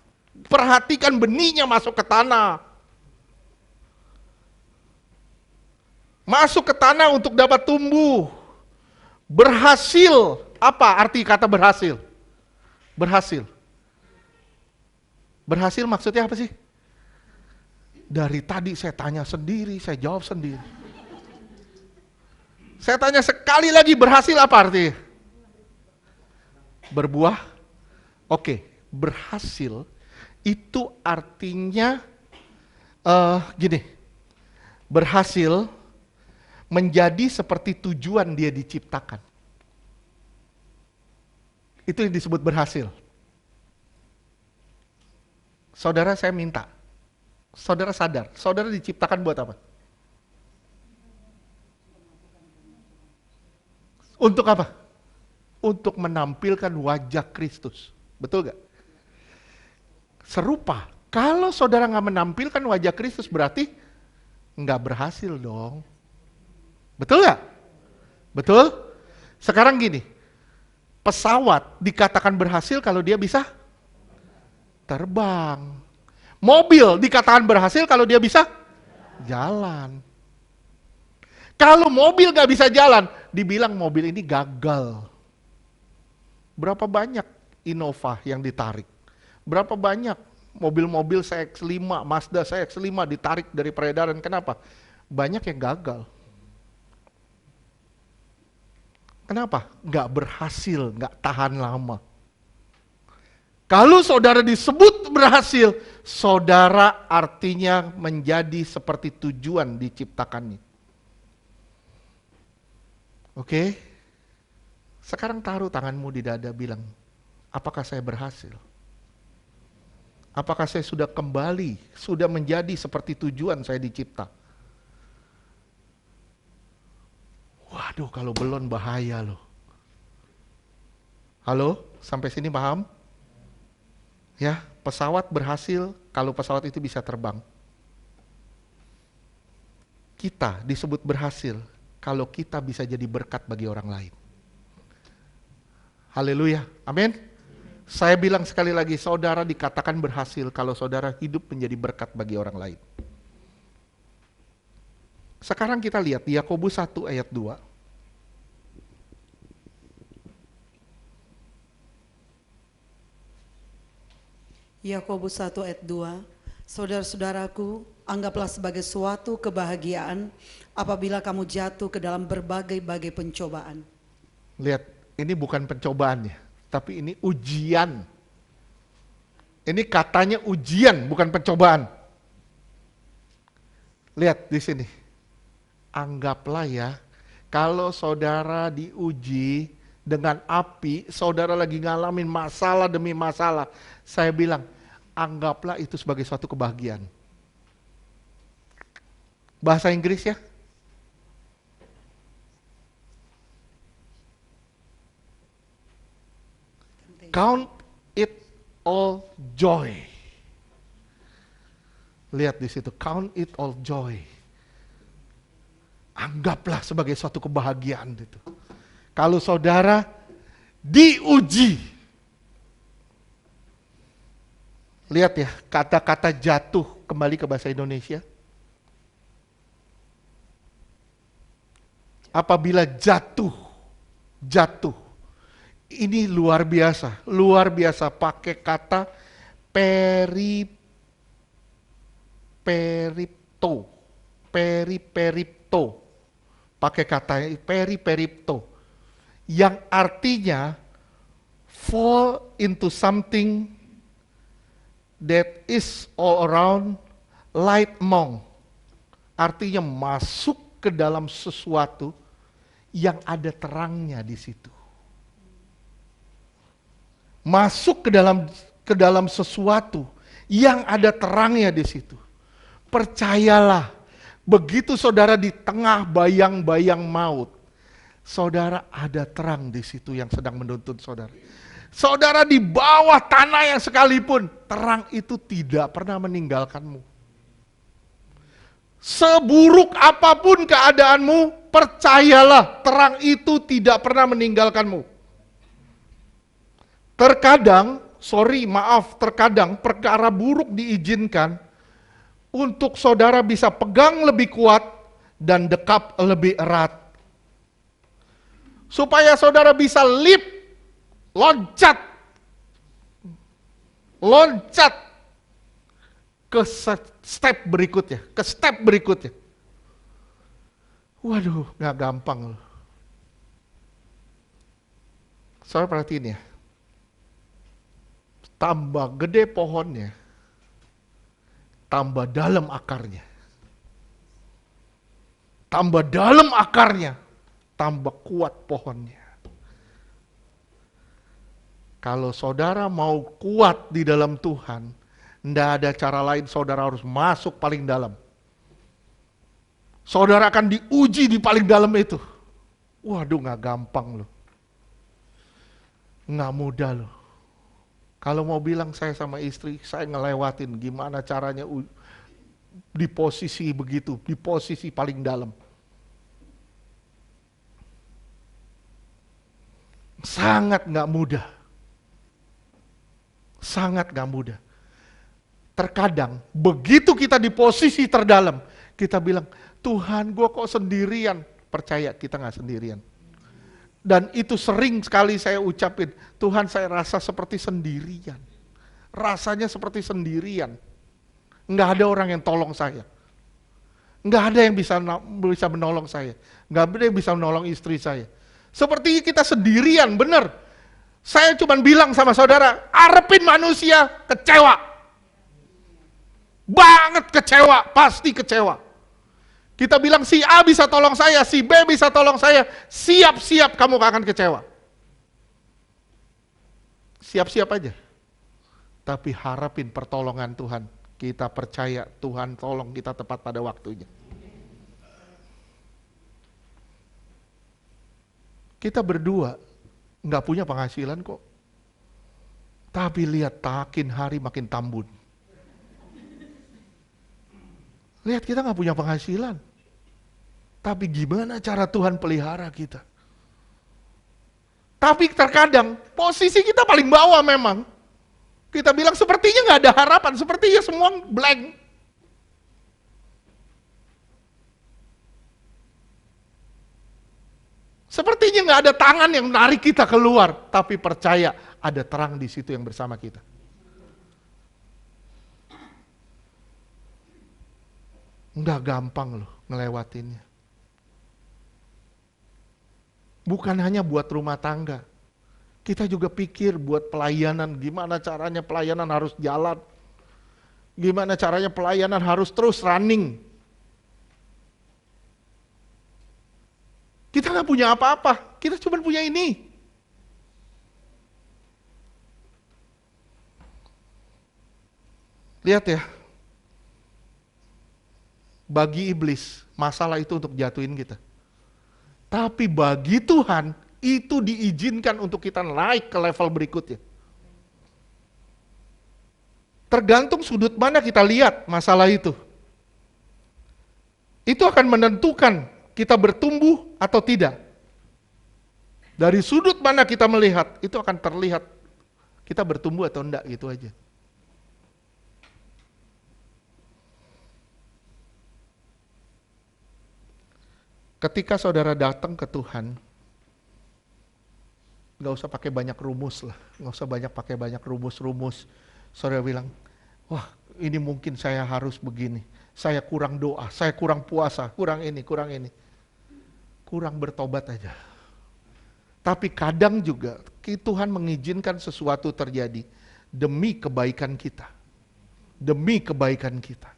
Perhatikan benihnya masuk ke tanah. Masuk ke tanah untuk dapat tumbuh. Berhasil. Apa arti kata berhasil? Berhasil. Berhasil maksudnya apa sih? Dari tadi saya tanya sendiri, saya jawab sendiri. Saya tanya sekali lagi, berhasil apa artinya? Berbuah? Oke, berhasil itu artinya gini. Berhasil menjadi seperti tujuan dia diciptakan. Itu yang disebut berhasil. Saudara, saya minta, saudara sadar, saudara diciptakan buat apa? Untuk apa? Untuk menampilkan wajah Kristus. Betul gak? Serupa. Kalau saudara nggak menampilkan wajah Kristus berarti nggak berhasil dong. Betul nggak? Betul? Sekarang gini, pesawat dikatakan berhasil kalau dia bisa terbang. Mobil dikatakan berhasil kalau dia bisa jalan. Kalau mobil nggak bisa jalan, dibilang mobil ini gagal. Berapa banyak Innova yang ditarik? Berapa banyak mobil-mobil CX-5, Mazda CX-5 ditarik dari peredaran? Kenapa? Banyak yang gagal. Kenapa? Nggak berhasil, nggak tahan lama. Kalau saudara disebut berhasil, saudara artinya menjadi seperti tujuan diciptakannya. Oke? Sekarang taruh tanganmu di dada, bilang, apakah saya berhasil? Apakah saya sudah kembali, sudah menjadi seperti tujuan saya dicipta? Waduh, kalau belum bahaya loh. Halo, sampai sini paham? Ya, pesawat berhasil kalau pesawat itu bisa terbang. Kita disebut berhasil kalau kita bisa jadi berkat bagi orang lain. Haleluya, amin. Saya bilang sekali lagi, saudara dikatakan berhasil kalau saudara hidup menjadi berkat bagi orang lain. Sekarang kita lihat di Yakobus 1 ayat 2. Yakobus 1 ayat 2. Saudara-saudaraku, anggaplah sebagai suatu kebahagiaan apabila kamu jatuh ke dalam berbagai-bagai pencobaan. Lihat, ini bukan pencobaan ya, tapi ini ujian. Ini katanya ujian, bukan pencobaan. Lihat di sini. Anggaplah ya, kalau saudara diuji dengan api, saudara lagi ngalamin masalah demi masalah. Saya bilang, anggaplah itu sebagai suatu kebahagiaan. Bahasa Inggris ya. Count it all joy. Lihat di situ, count it all joy. Anggaplah sebagai suatu kebahagiaan itu. Kalau saudara diuji. Lihat ya, kata-kata jatuh kembali ke bahasa Indonesia. Apabila jatuh. Ini luar biasa pakai kata periperipto. Pakai kata periperipto. Yang artinya fall into something that is all around light among. Artinya masuk ke dalam sesuatu yang ada terangnya di situ. Masuk ke dalam sesuatu yang ada terangnya di situ. Percayalah, begitu saudara di tengah bayang-bayang maut, saudara ada terang di situ yang sedang menuntun saudara. Saudara di bawah tanah yang sekalipun, terang itu tidak pernah meninggalkanmu. Seburuk apapun keadaanmu, percayalah terang itu tidak pernah meninggalkanmu. Terkadang perkara buruk diizinkan untuk saudara bisa pegang lebih kuat dan dekap lebih erat. Supaya saudara bisa loncat ke step berikutnya. Waduh, gak gampang loh. Saudara perhatiin ya. Tambah gede pohonnya, tambah dalam akarnya. tambah dalam akarnya, tambah kuat pohonnya. Kalau saudara mau kuat di dalam Tuhan, tidak ada cara lain, saudara harus masuk paling dalam. Saudara akan diuji di paling dalam itu. Waduh, gak gampang loh. Gak mudah loh. Kalau mau bilang saya sama istri, saya ngelewatin gimana caranya di posisi begitu, di posisi paling dalam. Sangat gak mudah. Sangat gak mudah. Terkadang, begitu kita di posisi terdalam, kita bilang, Tuhan gue kok sendirian. Percaya, kita gak sendirian. Dan itu sering sekali saya ucapin, Tuhan saya rasa seperti sendirian. Rasanya seperti sendirian. Nggak ada orang yang tolong saya. Nggak ada yang bisa menolong saya. Nggak ada yang bisa menolong istri saya. Seperti kita sendirian, benar. Saya cuma bilang sama saudara, arepin manusia, kecewa. Banget kecewa, pasti kecewa. Kita bilang si A bisa tolong saya, si B bisa tolong saya, siap-siap kamu akan kecewa. Siap-siap aja. Tapi harapin pertolongan Tuhan. Kita percaya Tuhan tolong kita tepat pada waktunya. Kita berdua nggak punya penghasilan kok. Tapi lihat makin hari makin tambun. Lihat kita nggak punya penghasilan. Tapi gimana cara Tuhan pelihara kita? Tapi terkadang posisi kita paling bawah memang. Kita bilang sepertinya nggak ada harapan, sepertinya semua blank. Sepertinya nggak ada tangan yang menarik kita keluar, tapi percaya ada terang di situ yang bersama kita. Nggak gampang loh ngelewatinnya. Bukan hanya buat rumah tangga. Kita juga pikir buat pelayanan, gimana caranya pelayanan harus jalan. Gimana caranya pelayanan harus terus running. Kita nggak punya apa-apa, kita cuma punya ini. Lihat ya, bagi iblis, masalah itu untuk jatuhin kita. Tapi bagi Tuhan, itu diizinkan untuk kita naik ke level berikutnya. Tergantung sudut mana kita lihat masalah itu. Itu akan menentukan kita bertumbuh atau tidak. Dari sudut mana kita melihat, itu akan terlihat kita bertumbuh atau enggak, gitu aja. Ketika saudara datang ke Tuhan, gak usah pakai banyak rumus lah, gak usah pakai banyak rumus-rumus. Saudara bilang, wah ini mungkin saya harus begini, saya kurang doa, saya kurang puasa, kurang ini. Kurang bertobat aja. Tapi kadang juga Tuhan mengizinkan sesuatu terjadi demi kebaikan kita. Demi kebaikan kita.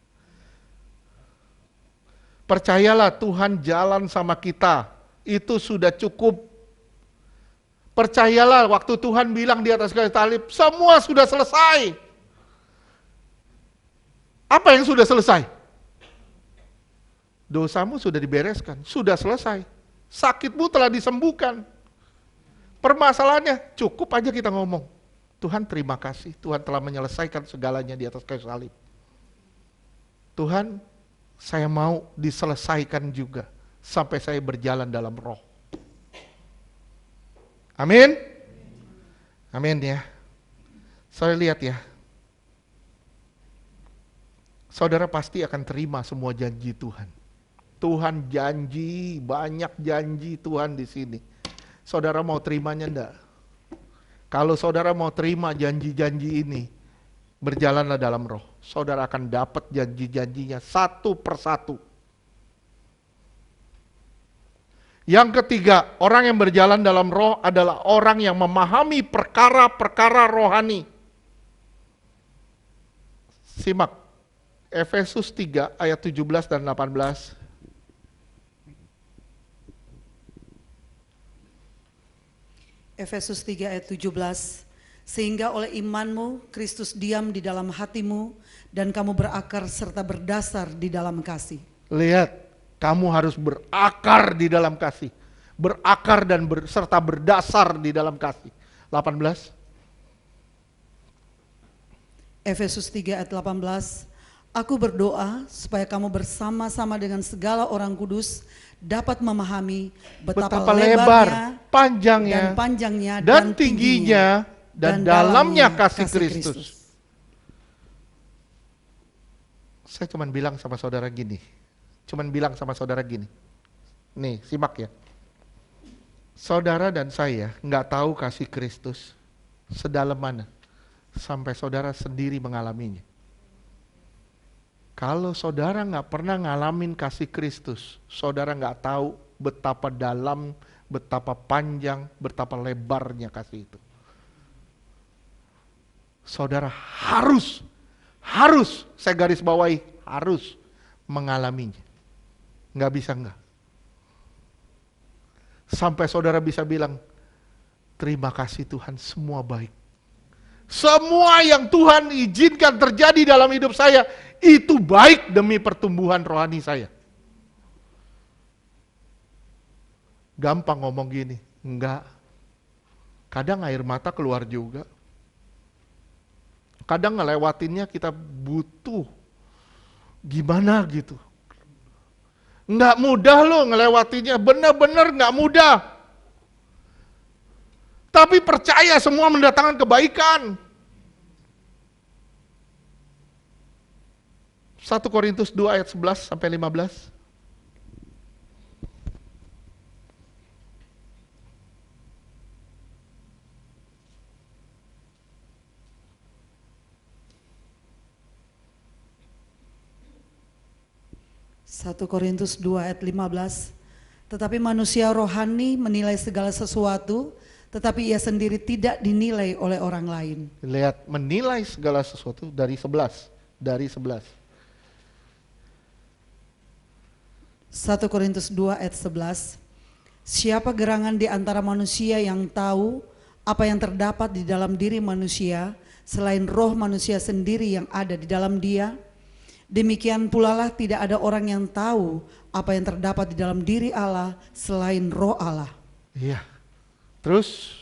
Percayalah Tuhan jalan sama kita, itu sudah cukup. Percayalah waktu Tuhan bilang di atas kayu salib, semua sudah selesai. Apa yang sudah selesai? Dosamu sudah dibereskan, sudah selesai. Sakitmu telah disembuhkan. Permasalahannya, cukup aja kita ngomong. Tuhan terima kasih, Tuhan telah menyelesaikan segalanya di atas kayu salib. Tuhan, saya mau diselesaikan juga sampai saya berjalan dalam roh. Amin? Amin ya. Saya lihat ya. Saudara pasti akan terima semua janji Tuhan. Tuhan janji, banyak janji Tuhan di sini. Saudara mau terimanya enggak? Kalau saudara mau terima janji-janji ini, berjalanlah dalam roh. Saudara akan dapat janji-janjinya satu persatu. Yang ketiga, orang yang berjalan dalam roh adalah orang yang memahami perkara-perkara rohani. Simak, Efesus 3 ayat 17 dan 18. Efesus 3 ayat 17. Sehingga oleh imanmu Kristus diam di dalam hatimu dan kamu berakar serta berdasar di dalam kasih. Lihat, kamu harus berakar di dalam kasih. Berakar dan serta berdasar di dalam kasih. 18. Efesus 3 ayat 18. Aku berdoa supaya kamu bersama-sama dengan segala orang kudus dapat memahami betapa lebarnya, panjangnya, dan tingginya, dan dalamnya kasih Kristus. Saya cuman bilang sama saudara gini. Nih, simak ya. Saudara dan saya nggak tahu kasih Kristus sedalam mana sampai saudara sendiri mengalaminya. Kalau saudara nggak pernah ngalamin kasih Kristus, saudara nggak tahu betapa dalam, betapa panjang, betapa lebarnya kasih itu. Saudara harus, saya garis bawahi, harus mengalaminya. Nggak bisa nggak. Sampai saudara bisa bilang, terima kasih Tuhan, semua baik. Semua yang Tuhan izinkan terjadi dalam hidup saya, itu baik demi pertumbuhan rohani saya. Gampang ngomong gini, enggak. Kadang air mata keluar juga. Kadang ngelewatinnya kita butuh gimana gitu. Enggak mudah loh ngelewatinnya, benar-benar enggak mudah. Tapi percaya semua mendatangkan kebaikan. 1 Korintus 2 ayat 11 sampai 15. Satu Korintus 2 ayat 15. Tetapi manusia rohani menilai segala sesuatu, tetapi ia sendiri tidak dinilai oleh orang lain. Lihat, menilai segala sesuatu dari 11. 1 Korintus 2 ayat 11. Siapa gerangan di antara manusia yang tahu apa yang terdapat di dalam diri manusia selain roh manusia sendiri yang ada di dalam dia? Demikian pula lah tidak ada orang yang tahu apa yang terdapat di dalam diri Allah selain roh Allah. Iya. Terus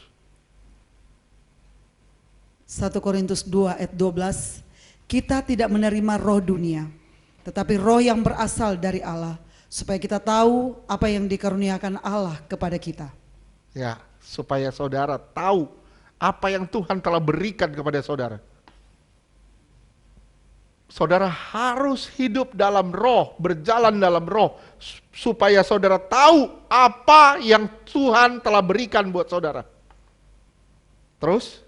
1 Korintus 2 ayat 12. Kita tidak menerima roh dunia, tetapi roh yang berasal dari Allah, supaya kita tahu apa yang dikaruniakan Allah kepada kita. Ya, supaya saudara tahu apa yang Tuhan telah berikan kepada saudara. Saudara harus hidup dalam roh, berjalan dalam roh, supaya saudara tahu apa yang Tuhan telah berikan buat saudara. Terus?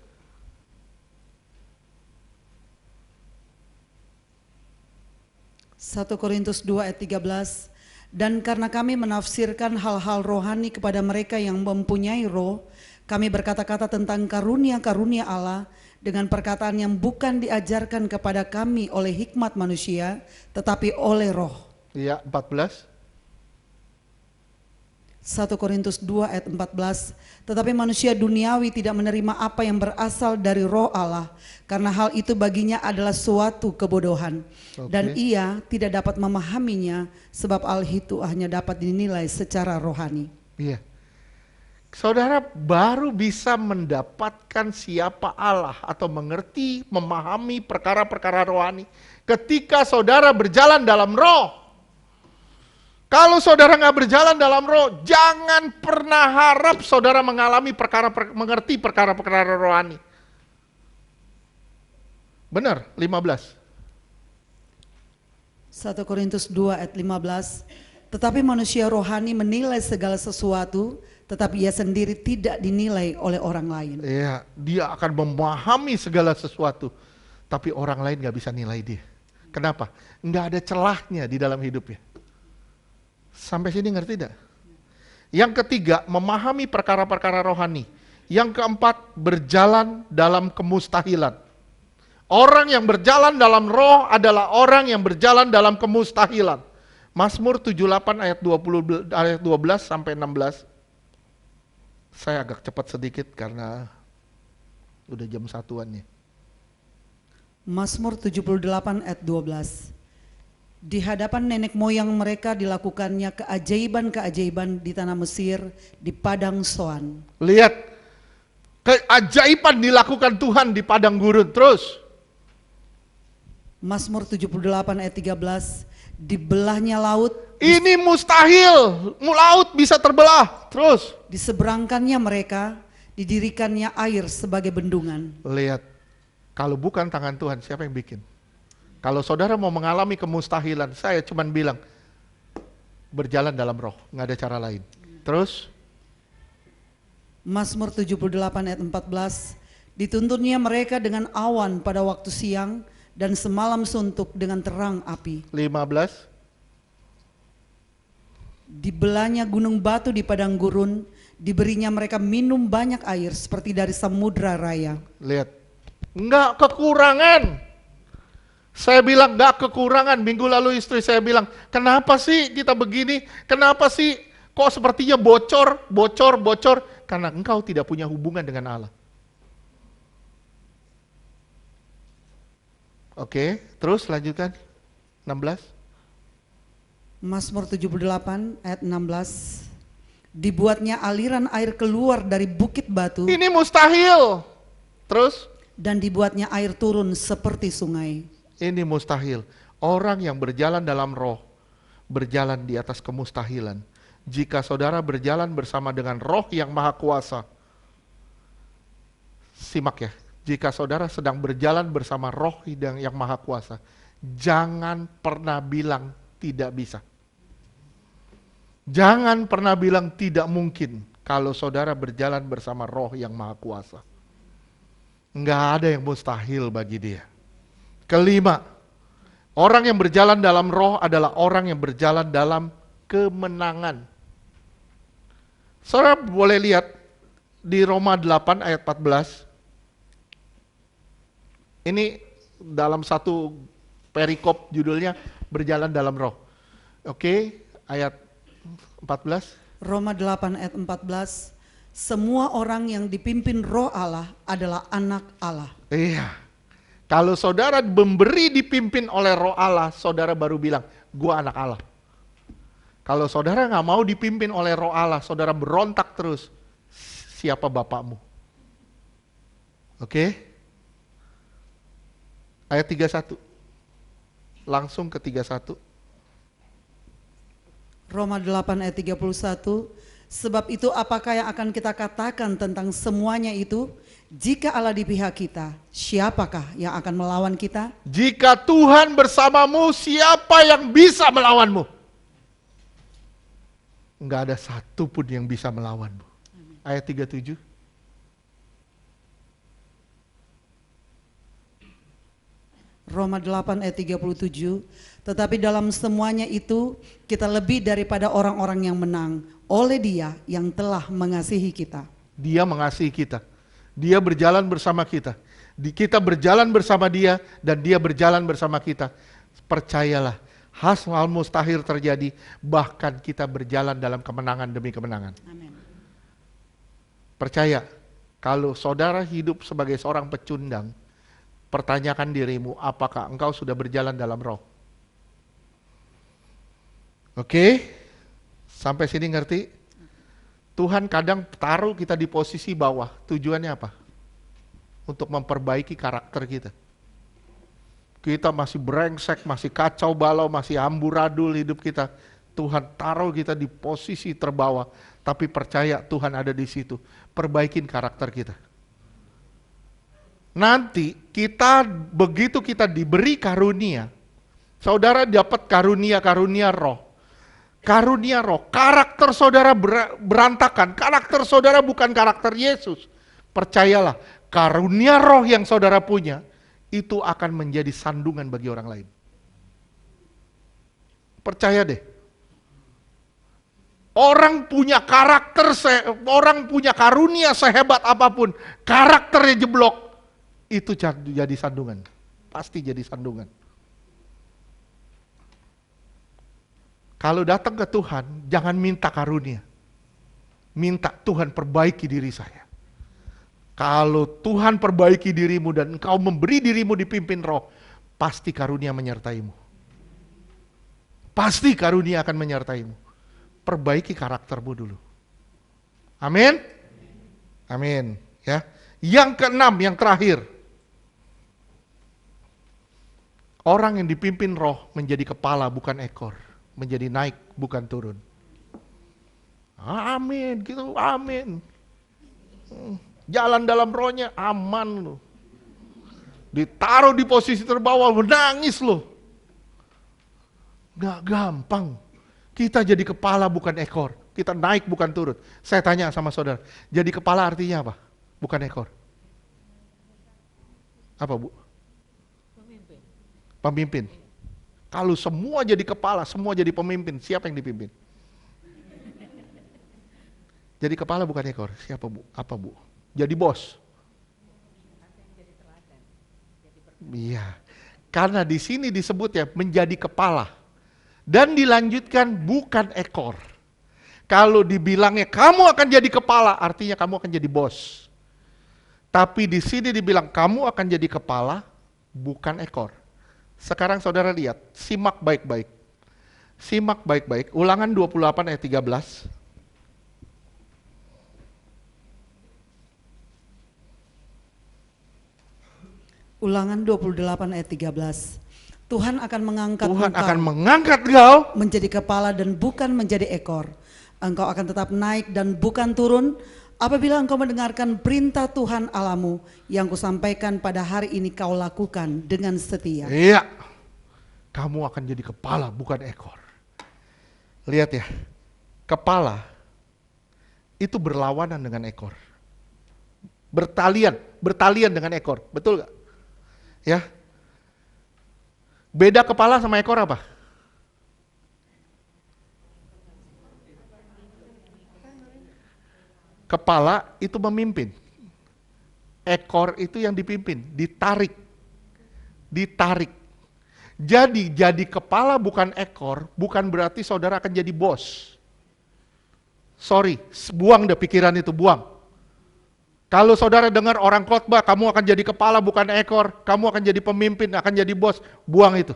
Satu Korintus 2 ayat 13. Dan karena kami menafsirkan hal-hal rohani kepada mereka yang mempunyai roh, kami berkata-kata tentang karunia-karunia Allah dengan perkataan yang bukan diajarkan kepada kami oleh hikmat manusia, tetapi oleh roh. Iya, 14. 1 Korintus 2 ayat 14. Tetapi manusia duniawi tidak menerima apa yang berasal dari roh Allah, karena hal itu baginya adalah suatu kebodohan. Dan ia tidak dapat memahaminya, sebab hal itu hanya dapat dinilai secara rohani. Iya. Saudara baru bisa mendapatkan siapa Allah atau mengerti, memahami perkara-perkara rohani ketika saudara berjalan dalam roh. Kalau saudara nggak berjalan dalam roh, jangan pernah harap saudara mengalami mengerti perkara-perkara rohani. Benar, 15. 1 Korintus 2 ayat 15. Tetapi manusia rohani menilai segala sesuatu, tetapi ia sendiri tidak dinilai oleh orang lain. Iya, dia akan memahami segala sesuatu, tapi orang lain nggak bisa nilai dia. Kenapa? Nggak ada celahnya di dalam hidupnya. Sampai sini ngerti tidak? Yang ketiga, memahami perkara-perkara rohani. Yang keempat, berjalan dalam kemustahilan. Orang yang berjalan dalam roh adalah orang yang berjalan dalam kemustahilan. Mazmur 78 ayat 12 sampai 16. Saya agak cepat sedikit karena udah jam satuan ya. Mazmur 78 ayat 12. Di hadapan nenek moyang mereka dilakukannya keajaiban-keajaiban di tanah Mesir, di padang Soan. Lihat, keajaiban dilakukan Tuhan di padang gurun. Terus, Mazmur 78 ayat 13. Dibelahnya laut, ini mustahil, laut bisa terbelah. Terus, diseberangkannya mereka, didirikannya air sebagai bendungan. lihat, kalau bukan tangan Tuhan, siapa yang bikin? Kalau saudara mau mengalami kemustahilan, saya cuman bilang, berjalan dalam roh, nggak ada cara lain. Terus, Mazmur 78 ayat 14. Dituntunnya mereka dengan awan pada waktu siang, dan semalam suntuk dengan terang api. 15, Dibelahnya gunung batu di padang gurun, diberinya mereka minum banyak air seperti dari samudra raya. lihat, nggak kekurangan. Saya bilang nggak kekurangan. Minggu lalu istri saya bilang, kenapa sih kita begini? Kenapa sih kok sepertinya bocor, bocor, bocor? Karena engkau tidak punya hubungan dengan Allah. Oke, terus lanjutkan. 16. Mazmur 78 ayat 16. Dibuatnya aliran air keluar dari bukit batu, Ini mustahil. Terus, dan dibuatnya air turun seperti sungai. ini mustahil. Orang yang berjalan dalam roh, berjalan di atas kemustahilan. Jika saudara berjalan bersama dengan roh yang maha kuasa, simak ya, jika saudara sedang berjalan bersama roh yang maha kuasa, jangan pernah bilang tidak bisa. Jangan pernah bilang tidak mungkin kalau saudara berjalan bersama roh yang maha kuasa. Enggak ada yang mustahil bagi dia. Kelima, orang yang berjalan dalam roh adalah orang yang berjalan dalam kemenangan. Saudara boleh lihat di Roma 8 ayat 14. Ini dalam satu perikop judulnya berjalan dalam roh. Oke, ayat 14. Roma 8 ayat 14. Semua orang yang dipimpin roh Allah adalah anak Allah. Iya. Kalau saudara memberi dipimpin oleh roh Allah, saudara baru bilang, gua anak Allah. Kalau saudara nggak mau dipimpin oleh roh Allah, saudara berontak terus, siapa bapakmu? Oke? Ayat 31. Langsung ke 31. Roma 8 ayat 31. Sebab itu apakah yang akan kita katakan tentang semuanya itu? Jika Allah di pihak kita, siapakah yang akan melawan kita? Jika Tuhan bersamamu, siapa yang bisa melawanmu? Enggak ada satu pun yang bisa melawanmu. Ayat 37. Roma 8 ayat 37. Tetapi dalam semuanya itu kita lebih daripada orang-orang yang menang oleh Dia yang telah mengasihi kita. Dia mengasihi kita. Dia berjalan bersama kita. Kita berjalan bersama Dia dan Dia berjalan bersama kita. Percayalah, hal mustahil terjadi, bahkan kita berjalan dalam kemenangan demi kemenangan. Amin. Percaya, kalau saudara hidup sebagai seorang pecundang, pertanyakan dirimu, apakah engkau sudah berjalan dalam roh? Oke? Sampai sini ngerti? Tuhan kadang taruh kita di posisi bawah. Tujuannya apa? Untuk memperbaiki karakter kita. Kita masih brengsek, masih kacau balau, masih amburadul hidup kita. Tuhan taruh kita di posisi terbawah. Tapi percaya Tuhan ada di situ. Perbaikin karakter kita. Nanti begitu kita diberi karunia, saudara dapat karunia roh. Karunia roh, karakter saudara berantakan, karakter saudara bukan karakter Yesus. Percayalah, karunia roh yang saudara punya, itu akan menjadi sandungan bagi orang lain. Percaya deh. Orang punya orang punya karunia sehebat apapun, karakternya jeblok, itu jadi sandungan. Pasti jadi sandungan. Kalau datang ke Tuhan, jangan minta karunia. minta Tuhan perbaiki diri saya. Kalau Tuhan perbaiki dirimu dan engkau memberi dirimu dipimpin roh, pasti karunia menyertaimu. Pasti karunia akan menyertaimu. Perbaiki karaktermu dulu. Amin. Amin. Ya. Yang keenam, yang terakhir. Orang yang dipimpin roh menjadi kepala bukan ekor. Menjadi naik bukan turun. Amin, gitu, amin. Jalan dalam rohnya aman loh. Ditaruh di posisi terbawah, menangis loh. Gak gampang. Kita jadi kepala bukan ekor. Kita naik bukan turun. Saya tanya sama saudara, jadi kepala artinya apa? Bukan ekor. Apa Bu? Pemimpin. Kalau semua jadi kepala, semua jadi pemimpin, siapa yang dipimpin? Jadi kepala bukan ekor, siapa Bu? Apa Bu? Jadi bos. Iya. Karena di sini disebut ya menjadi kepala. Dan dilanjutkan bukan ekor. Kalau dibilangnya kamu akan jadi kepala, artinya kamu akan jadi bos. Tapi di sini dibilang kamu akan jadi kepala, bukan ekor. Sekarang saudara lihat, simak baik-baik. Simak baik-baik. Ulangan 28 ayat 13. Ulangan 28 ayat 13. Tuhan akan mengangkat engkau menjadi kepala dan bukan menjadi ekor. Engkau akan tetap naik dan bukan turun apabila engkau mendengarkan perintah Tuhan Allahmu yang kusampaikan pada hari ini kau lakukan dengan setia. Iya. Kamu akan jadi kepala bukan ekor. Lihat ya. Kepala itu berlawanan dengan ekor. Bertalian dengan ekor. Betul gak? Ya. Beda kepala sama ekor apa? Kepala itu memimpin. Ekor itu yang dipimpin, ditarik. Ditarik. Jadi kepala bukan ekor, bukan berarti saudara akan jadi bos. Sorry, buang deh pikiran itu, buang. Kalau saudara dengar orang khotbah, kamu akan jadi kepala bukan ekor, kamu akan jadi pemimpin, akan jadi bos, buang itu.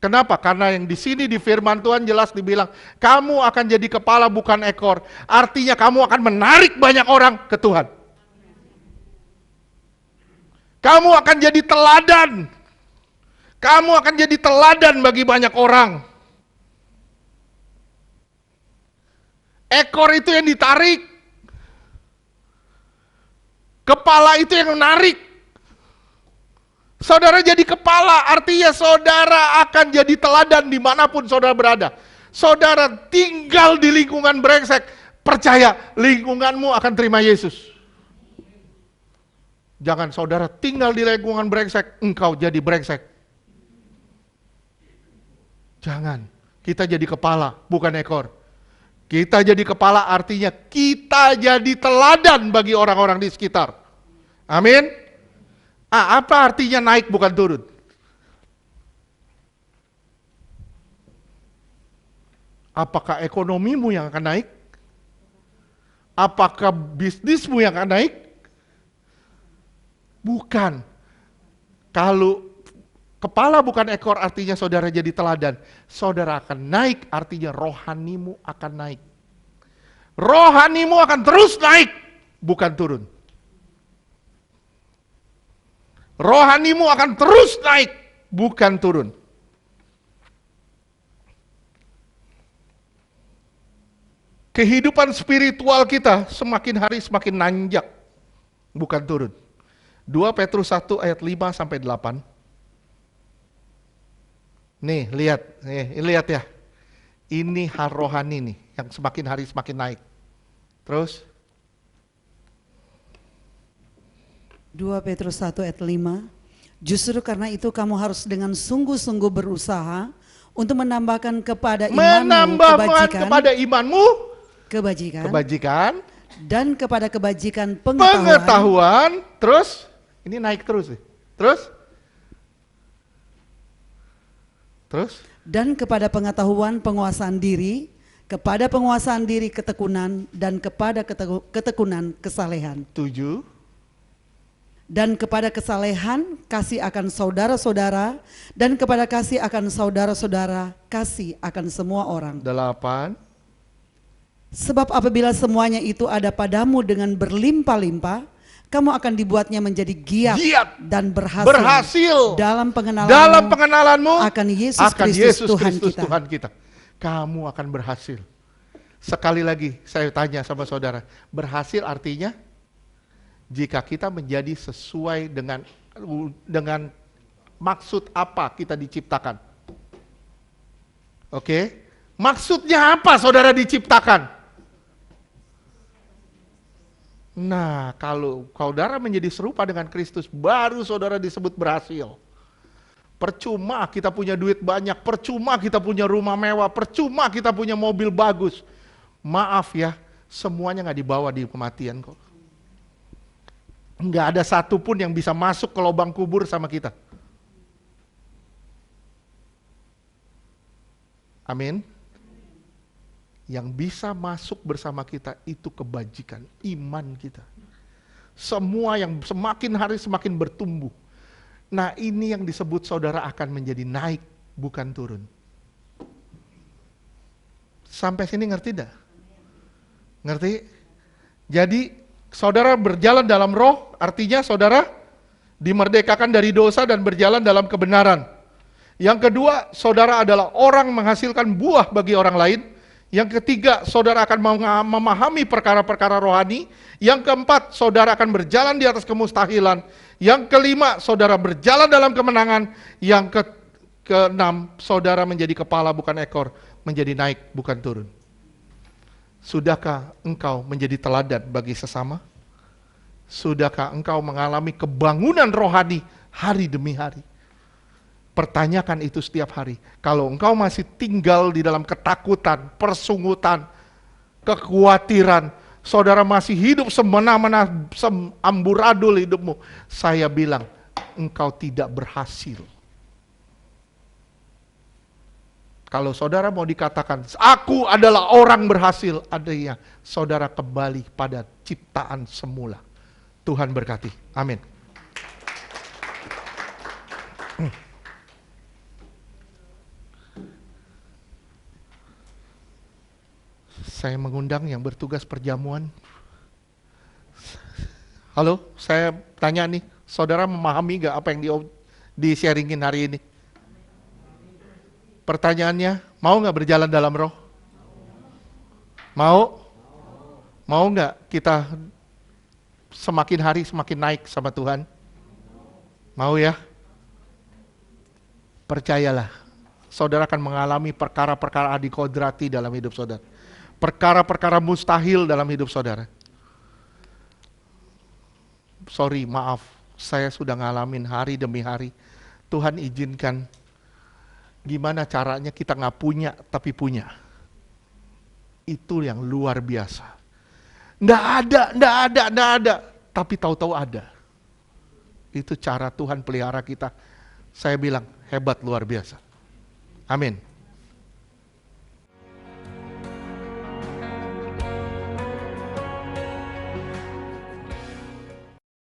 Kenapa? Karena yang di sini di firman Tuhan jelas dibilang, kamu akan jadi kepala bukan ekor. Artinya kamu akan menarik banyak orang ke Tuhan. Kamu akan jadi teladan. Kamu akan jadi teladan bagi banyak orang. Ekor itu yang ditarik. Kepala itu yang menarik. Saudara jadi kepala, artinya saudara akan jadi teladan dimanapun saudara berada. Saudara tinggal di lingkungan brengsek, percaya lingkunganmu akan terima Yesus. Jangan saudara tinggal di lingkungan brengsek, engkau jadi brengsek. Jangan, kita jadi kepala, bukan ekor. Kita jadi kepala artinya kita jadi teladan bagi orang-orang di sekitar. Amin. Apa artinya naik bukan turun? Apakah ekonomimu yang akan naik? Apakah bisnismu yang akan naik? Bukan. Kalau kepala bukan ekor artinya saudara jadi teladan. Saudara akan naik artinya rohanimu akan naik. Rohanimu akan terus naik, bukan turun. Rohanimu akan terus naik, bukan turun. Kehidupan spiritual kita semakin hari semakin nanjak, bukan turun. 2 Petrus 1 ayat 5 sampai 8. Nih, lihat ya. Ini hal rohani nih, yang semakin hari semakin naik. Terus 2 Petrus 1 ayat 5. Justru karena itu kamu harus dengan sungguh-sungguh berusaha untuk menambahkan kepada imanmu kebajikan dan kepada kebajikan pengetahuan. Terus ini naik terus. Terus dan kepada pengetahuan penguasaan diri kepada penguasaan diri ketekunan, dan kepada ketekunan kesalehan. 7. Dan kepada kesalehan kasih akan saudara-saudara, dan kepada kasih akan saudara-saudara kasih akan semua orang. 8. Sebab apabila semuanya itu ada padamu dengan berlimpah-limpah, kamu akan dibuatnya menjadi giat dan berhasil dalam pengenalanmu akan Yesus Kristus Tuhan kita. Kamu akan berhasil. Sekali lagi saya tanya sama saudara, berhasil artinya jika kita menjadi sesuai dengan maksud apa kita diciptakan. Oke? Maksudnya apa saudara diciptakan? Nah, kalau saudara menjadi serupa dengan Kristus, baru saudara disebut berhasil. Percuma kita punya duit banyak, percuma kita punya rumah mewah, percuma kita punya mobil bagus. Maaf ya, semuanya nggak dibawa di kematian kok. Nggak ada satupun yang bisa masuk ke lubang kubur sama kita. Amin. Yang bisa masuk bersama kita itu kebajikan, iman kita. Semua yang semakin hari semakin bertumbuh. Nah, ini yang disebut saudara akan menjadi naik, bukan turun. Sampai sini ngerti dah? Ngerti? Jadi, saudara berjalan dalam roh, artinya saudara dimerdekakan dari dosa dan berjalan dalam kebenaran. Yang kedua, saudara adalah orang menghasilkan buah bagi orang lain. Yang ketiga, saudara akan memahami perkara-perkara rohani. Yang keempat, saudara akan berjalan di atas kemustahilan. Yang kelima, saudara berjalan dalam kemenangan. Yang keenam, saudara menjadi kepala bukan ekor, menjadi naik bukan turun. Sudahkah engkau menjadi teladan bagi sesama? Sudahkah engkau mengalami kebangunan rohani hari demi hari? Pertanyakan itu setiap hari. Kalau engkau masih tinggal di dalam ketakutan, persungutan, kekhawatiran, saudara masih hidup semena-mena, amburadul hidupmu, saya bilang, engkau tidak berhasil. Kalau saudara mau dikatakan, aku adalah orang berhasil, adanya saudara kembali pada ciptaan semula. Tuhan berkati. Amin. Saya mengundang yang bertugas perjamuan. Halo, saya tanya nih, saudara memahami gak apa yang di-sharingin hari ini? Pertanyaannya, mau gak berjalan dalam roh? Mau? Mau gak kita semakin hari semakin naik sama Tuhan? Mau ya? Percayalah, saudara akan mengalami perkara-perkara adikodrati dalam hidup saudara. Perkara-perkara mustahil dalam hidup saudara. Sorry, maaf, saya sudah ngalamin hari demi hari. Tuhan izinkan. Gimana caranya kita nggak punya tapi punya. Itu yang luar biasa. Nggak ada. Tapi tahu-tahu ada. Itu cara Tuhan pelihara kita. Saya bilang hebat luar biasa. Amin.